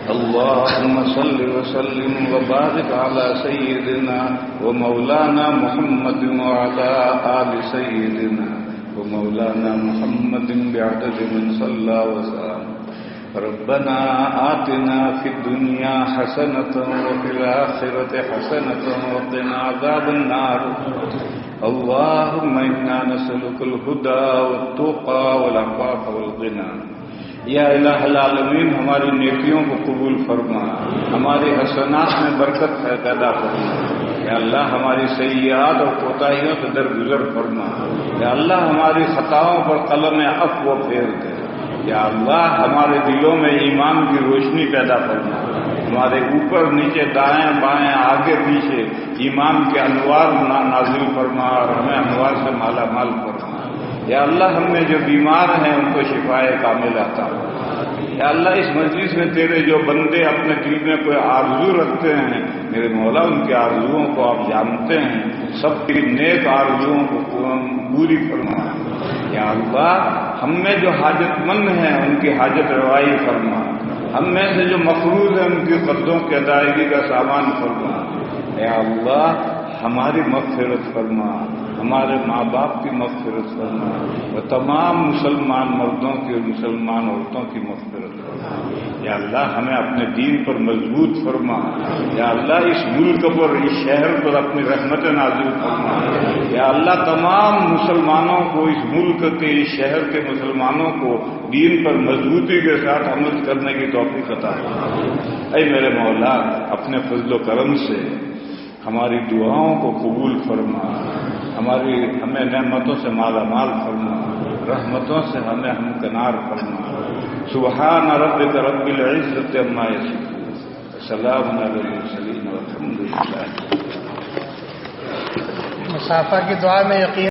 اللهم صل وسلم وبارك على سيدنا ومولانا محمد وعلى آل سيدنا ومولانا محمد بعدد من صلى وسلم۔ ربنا آتنا في الدنيا حسنة وفي الآخرة حسنة وقنا عذاب النار۔ اللهم إنا نسألك الهدى والتقى والعفاف والغنى۔ یا الہ العالمین، ہماری نیکیوں کو قبول فرما، ہماری حسنات میں برکت پیدا فرما۔ یا اللہ ہماری سیئات اور کوتاہیوں سے درگزر فرما۔ یا اللہ ہماری خطاؤں پر قلم عفو پھیر دے۔ یا اللہ ہمارے دلوں میں ایمان کی روشنی پیدا فرما، ہمارے اوپر نیچے دائیں بائیں آگے پیچھے ایمان کے انوار نازل فرما اور ہمیں انوار سے مالا مال فرما۔ یا اللہ ہم میں جو بیمار ہیں ان کو شفائے کامل عطا۔ یا اللہ اس مجلس میں تیرے جو بندے اپنے دل میں کوئی آرزو رکھتے ہیں، میرے مولا ان کے آرزوؤں کو آپ جانتے ہیں، سب کی نیک آرزوؤں کو پوری فرما۔ یا اللہ ہم میں جو حاجت مند ہیں ان کی حاجت روائی فرما، ہم میں سے جو مقروض ہیں ان کی قرضوں کی ادائیگی کا سامان فرما۔ یا اللہ ہماری مغفرت فرما، ہمارے ماں باپ کی مغفرت فرما، اور تمام مسلمان مردوں کی اور مسلمان عورتوں کی مغفرت فرما۔ یا اللہ ہمیں اپنے دین پر مضبوط فرما۔ یا اللہ اس ملک پر، اس شہر پر اپنی رحمت نازل فرما۔ یا اللہ تمام مسلمانوں کو، اس ملک کے، اس شہر کے مسلمانوں کو دین پر مضبوطی کے ساتھ عمل کرنے کی توفیق عطا فرما۔ اے میرے مولا اپنے فضل و کرم سے ہماری دعاؤں کو قبول فرما، ہمیں نعمتوں سے مالا مال فرما، رحمتوں سے ہمیں ہمکنار فرما۔ سبحان ربک رب العزت عما یصفون، سلام علی المرسلین والحمد للہ۔ مسافہ کی دعا میں یقین